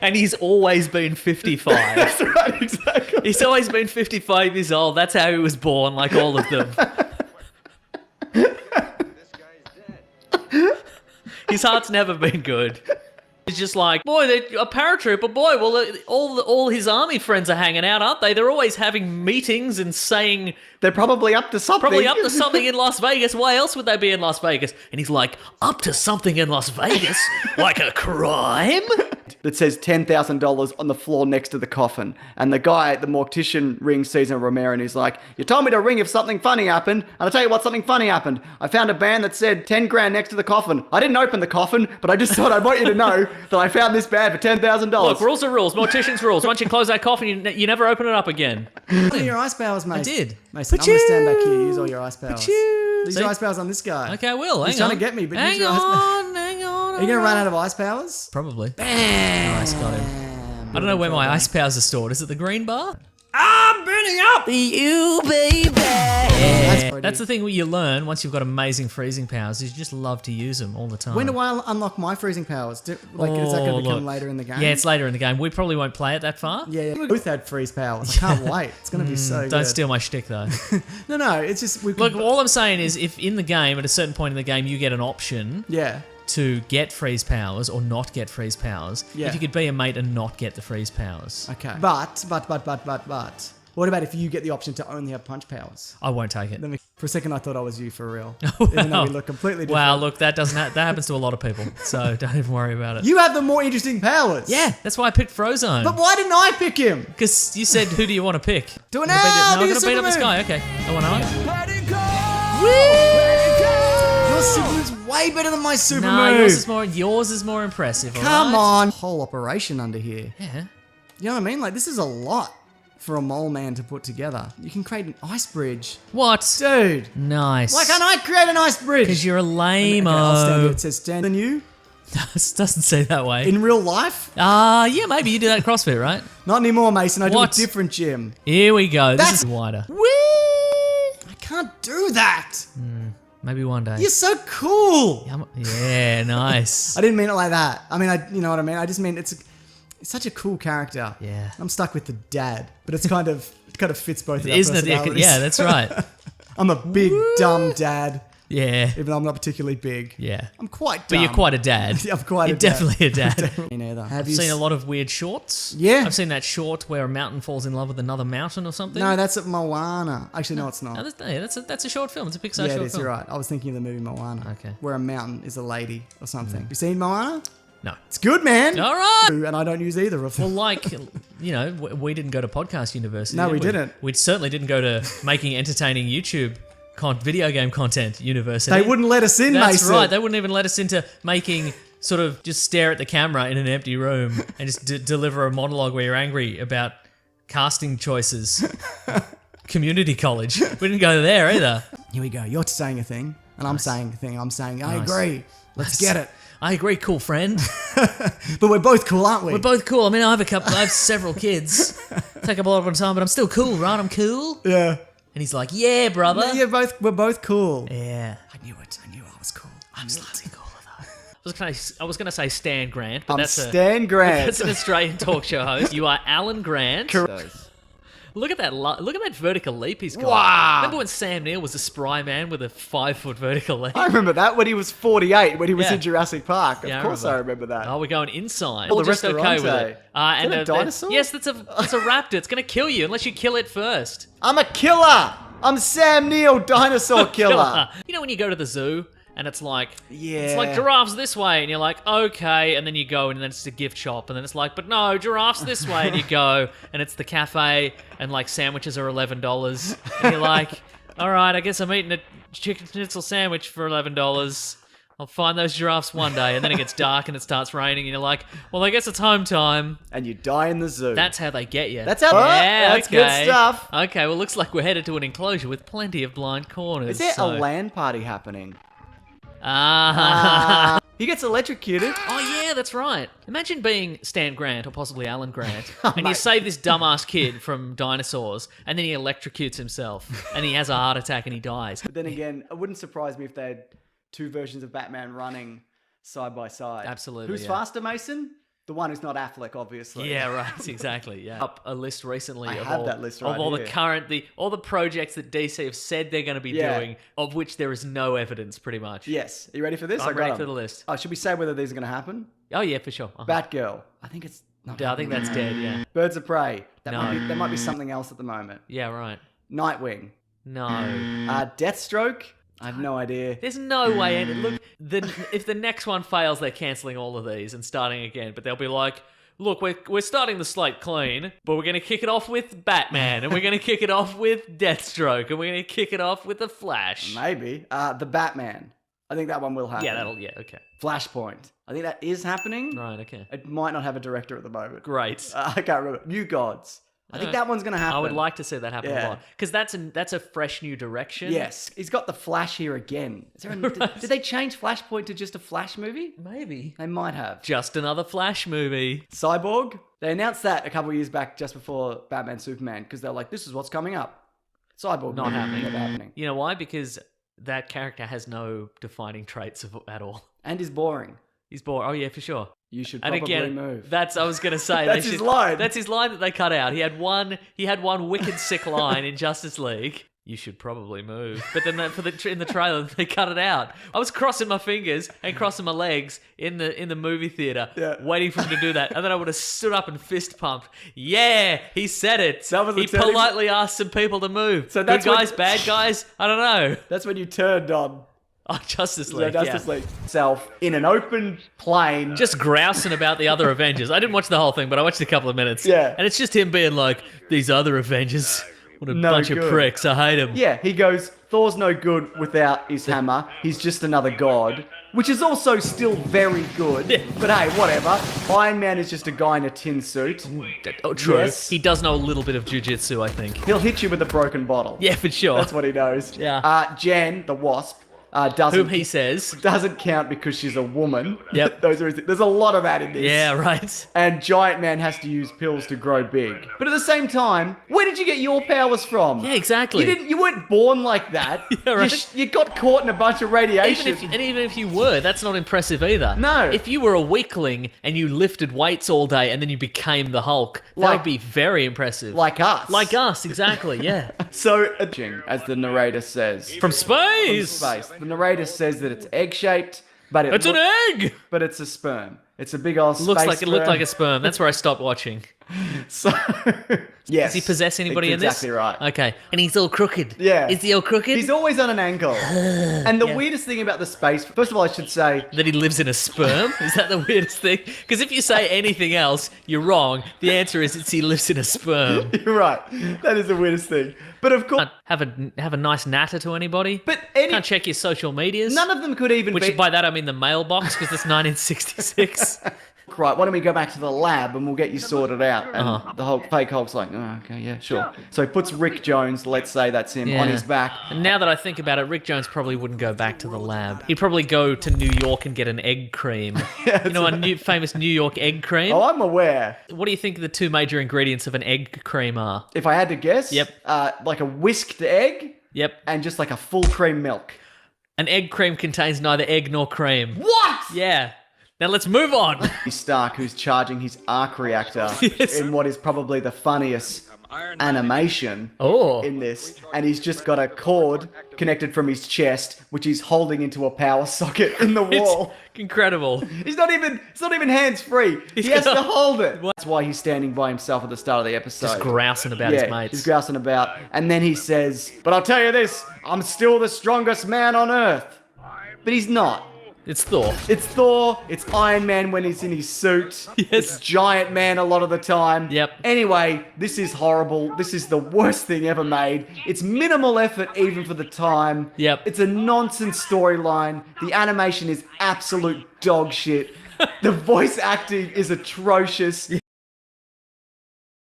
And he's always been 55. That's right, exactly. He's always been 55 years old. That's how he was born, like all of them. His heart's never been good. He's just like, boy, they're a paratrooper, boy. Well, all his army friends are hanging out, aren't they? They're always having meetings and saying They're probably up to something. probably up to something in Las Vegas. Why else would they be in Las Vegas? And he's like, up to something in Las Vegas? Like a crime? That says $10,000 on the floor next to the coffin. And the guy at the mortician rings Cesar Romero and he's like, you told me to ring if something funny happened. And I'll tell you what, something funny happened. I found a band that said 10 grand next to the coffin. I didn't open the coffin, but I just thought I want you to know that I found this band for $10,000. Look, rules are rules. Mortician's rules. Once you close that coffin, you never open it up again. Use your ice powers, mate. I did. Mason, I'm going to stand back here. Use all your ice powers. Use See? your ice powers on this guy. Okay, I will. He's Hang trying on. to get me, but use hang your ice powers. on, hang on. Are you going to run out of ice powers? Probably. Nice, got him. I don't know where my ice powers are stored. Is it the green bar? I'm burning up! You, baby. That's pretty. That's the thing you learn once you've got amazing freezing powers is you just love to use them all the time. When do I unlock my freezing powers? Is that going to become look. later in the game? Yeah, it's later in the game. We probably won't play it that far. Yeah. We both had freeze powers. I can't wait. It's going to be so good. Don't steal my shtick though. No, it's just... Look, all I'm saying is if in the game, at a certain point in the game, you get an option Yeah. to get freeze powers or not get freeze powers, Yeah. if you could be a mate and not get the freeze powers, Okay. But. What about if you get the option to only have punch powers? I won't take it. For a second, I thought I was you for real. Even though we look completely different. Wow, look, that that happens to a lot of people, so don't even worry about it. You have the more interesting powers. Yeah, that's why I picked Frozone. But why didn't I pick him? Because you said, who do you want to pick? Do it I'm now! going Do to your beat up this super guy. move. Okay. Oh, no. Let it go! Your super move's way better than my super No, move. yours is more impressive. Come alright? on. Whole operation under here. Yeah. You know what I mean? Like, this is a lot for a mole man to put together. You can create an ice bridge. What? Dude. Nice. Why can't I create an ice bridge? Because you're a lame. Okay, I'll stand here. It says stand than you. It doesn't say that way. In real life? Yeah, maybe you do that at CrossFit, right? Not anymore, Mason. I do What? a different gym. Here we go. This That's- is wider. Whee! I can't do that. Maybe one day. You're so cool. Yeah, nice. I didn't mean it like that. I mean, you know what I mean? I just mean it's such a cool character. Yeah. I'm stuck with the dad, but it kind of fits both of our Isn't it? personalities. Yeah, that's right. I'm a big, dumb dad, Yeah. even though I'm not particularly big. Yeah. I'm quite dumb. But you're quite a dad. I'm quite You're a dad. definitely a dad. Me neither. Have I've you seen a lot of weird shorts. Yeah. I've seen that short where a mountain falls in love with another mountain or something. No, that's at Moana. Actually, no, it's not. No, that's a short film. It's a Pixar Yeah, it short is. film. You're right. I was thinking of the movie Moana. Okay. Where a mountain is a lady or something. You seen Moana? No. It's good, man. All right. And I don't use either of them. Well, like, we didn't go to podcast university. No, did we didn't. We certainly didn't go to making entertaining YouTube video game content university. They wouldn't let us in, That's Mason. right. They wouldn't even let us into making sort of just stare at the camera in an empty room and just deliver a monologue where you're angry about casting choices. Community college. We didn't go there either. Here we go. You're saying a thing, and I'm saying a thing. I'm saying, I Nice. agree. Let's get it. I agree, cool friend. But we're both cool, aren't we? We're both cool. I mean, I have several kids. Take up a lot of time, but I'm still cool, right? I'm cool. Yeah. And he's like, yeah, brother. We're both cool. Yeah. I knew it. I knew I was cool. I'm slightly cooler though. I was gonna say Stan Grant, but I'm that's Stan Grant. that's an Australian talk show host. You are Alan Grant. Look at that! Look at that vertical leap he's got. Wow. Remember when Sam Neill was a spry man with a 5-foot vertical leap? I remember that when he was 48, when he was Yeah. in Jurassic Park. Yeah, Of course I remember that. Oh, we're going inside. Oh, the We're just okay with restaurante. it. And that a dinosaur? yes, that's a raptor. It's gonna kill you unless you kill it first. I'm a killer! I'm Sam Neill, dinosaur killer! You know when you go to the zoo and it's like, Yeah. it's like giraffes this way, and you're like, okay, and then you go and then it's the gift shop, and then it's like, but no, giraffes this way, and you go and it's the cafe, and like sandwiches are $11, and you're like, all right, I guess I'm eating a chicken schnitzel sandwich for $11. I'll find those giraffes one day, and then it gets dark and it starts raining, and you're like, well, I guess it's home time. And you die in the zoo. That's how they get you. That's how- Yeah, that's good okay. stuff. Okay, well, looks like we're headed to an enclosure with plenty of blind corners. Is there so- a LAN party happening? Ah. He gets electrocuted. Oh yeah, that's right. Imagine being Stan Grant or possibly Alan Grant, and you save this dumbass kid from dinosaurs, and then he electrocutes himself, and he has a heart attack and he dies. But then again, it wouldn't surprise me if they had two versions of Batman running side by side. Absolutely, Who's yeah. faster, Mason? The one who's not Affleck, obviously. Yeah, right. Exactly. Yeah. Up a list recently I of have all, that list of right all here. all the projects that DC have said they're going to be Yeah. doing, of which there is no evidence, pretty much. Yes. Are you ready for this? I'm I got ready 'em. for the list. Oh, should we say whether these are going to happen? Oh yeah, for sure. Uh-huh. Batgirl. I think it's not. I think that's dead. Yeah. Birds of Prey. There No. might be something else at the moment. Yeah. Right. Nightwing. No. Deathstroke. I have no idea. There's no way. And look, if the next one fails, they're cancelling all of these and starting again. But they'll be like, look, we're starting the slate clean, but we're going to kick it off with Batman, and we're going to kick it off with Deathstroke, and we're going to kick it off with the Flash. Maybe. The Batman. I think that one will happen. Yeah, okay. Flashpoint. I think that is happening. Right, okay. It might not have a director at the moment. Great. I can't remember. New Gods. I think that one's going to happen. I would like to see that happen Yeah. a lot. Because that's a fresh new direction. Yes. He's got the Flash here again. Is there did they change Flashpoint to just a Flash movie? Maybe. They might have. Just another Flash movie. Cyborg. They announced that a couple of years back just before Batman Superman because they're like, this is what's coming up. Cyborg. Not happening. Never happening. You know why? Because that character has no defining traits at all. And he's boring. He's bored. Oh, yeah, for sure. You should And probably again, move. I was going to say. That's his line. That's his line that they cut out. He had one wicked sick line in Justice League. You should probably move. But then in the trailer, they cut it out. I was crossing my fingers and crossing my legs in the movie theater, waiting for him to do that. And then I would have stood up and fist pumped. Yeah, he said it. That was he the turning- politely asked some people to move. So Good that's guys, when- bad guys? I don't know. That's when you turned on Oh, Justice League. Justice yeah. League itself in an open plane. Just grousing about the other Avengers. I didn't watch the whole thing, but I watched a couple of minutes. Yeah. And it's just him being like, these other Avengers, what a No bunch of good. pricks. I hate them. Yeah, he goes, Thor's no good without his hammer. He's just another god. Which is also still very good. Yeah. But hey, whatever. Iron Man is just a guy in a tin suit. Oh, true. Yes. He does know a little bit of jujitsu, I think. He'll hit you with a broken bottle. Yeah, for sure. That's what he knows. Yeah. Jan, the Wasp, doesn't Whom he says. doesn't count because she's a woman. Yep. Those are there's a lot of that in this. Yeah, right. And Giant Man has to use pills to grow big. But at the same time, where did you get your powers from? Yeah, exactly. You weren't born like that. Yeah, right. You got caught in a bunch of radiation. Even if you were, that's not impressive either. No. If you were a weakling and you lifted weights all day and then you became the Hulk, that Like- would be very impressive. like us. Like us, exactly, yeah. So, as the narrator says. From space! Space. The narrator says that it's egg-shaped, but It's an egg! But it's a sperm. It's a big old space It looked sperm. like a sperm. That's where I stopped watching. So, yes. Does he possess anybody That's in this? exactly right. Okay. And he's all crooked. Yeah. Is he all crooked? He's always on an angle. And the weirdest thing about the space, first of all, I should say, That he lives in a sperm? Is that the weirdest thing? Because if you say anything else, you're wrong. The answer is he lives in a sperm. you're right. That is the weirdest thing. But of course, Can't have a nice natter to anybody. but Can't check your social medias. none of them could even Which be. by that I mean the mailbox because it's 1966. Right, why don't we go back to the lab and we'll get you sorted out? And the fake Hulk's like, oh, okay, yeah, sure. So he puts Rick Jones, let's say that's him, on Yeah. his back. And now that I think about it, Rick Jones probably wouldn't go back to the lab. He'd probably go to New York and get an egg cream. You know, famous New York egg cream? Oh, I'm aware. What do you think the two major ingredients of an egg cream are? If I had to guess, Yep. Like a whisked egg Yep. and just like a full cream milk. An egg cream contains neither egg nor cream. What? Yeah. Now let's move on. Stark, who's charging his arc reactor Yes. in what is probably the funniest animation Oh. in this, and he's just got a cord connected from his chest, which he's holding into a power socket in the It's wall. incredible. It's not even hands free. He has got- to hold it. That's why he's standing by himself at the start of the episode. Just grousing about yeah, his mates. he's grousing about, and then he says, "But I'll tell you this: I'm still the strongest man on Earth." But he's not. It's Thor. It's Thor, it's Iron Man when he's in his suit, Yes. it's Giant Man a lot of the time. Yep. Anyway, this is horrible. This is the worst thing ever made. It's minimal effort even for the time. Yep. It's a nonsense storyline. The animation is absolute dog shit. The voice acting is atrocious.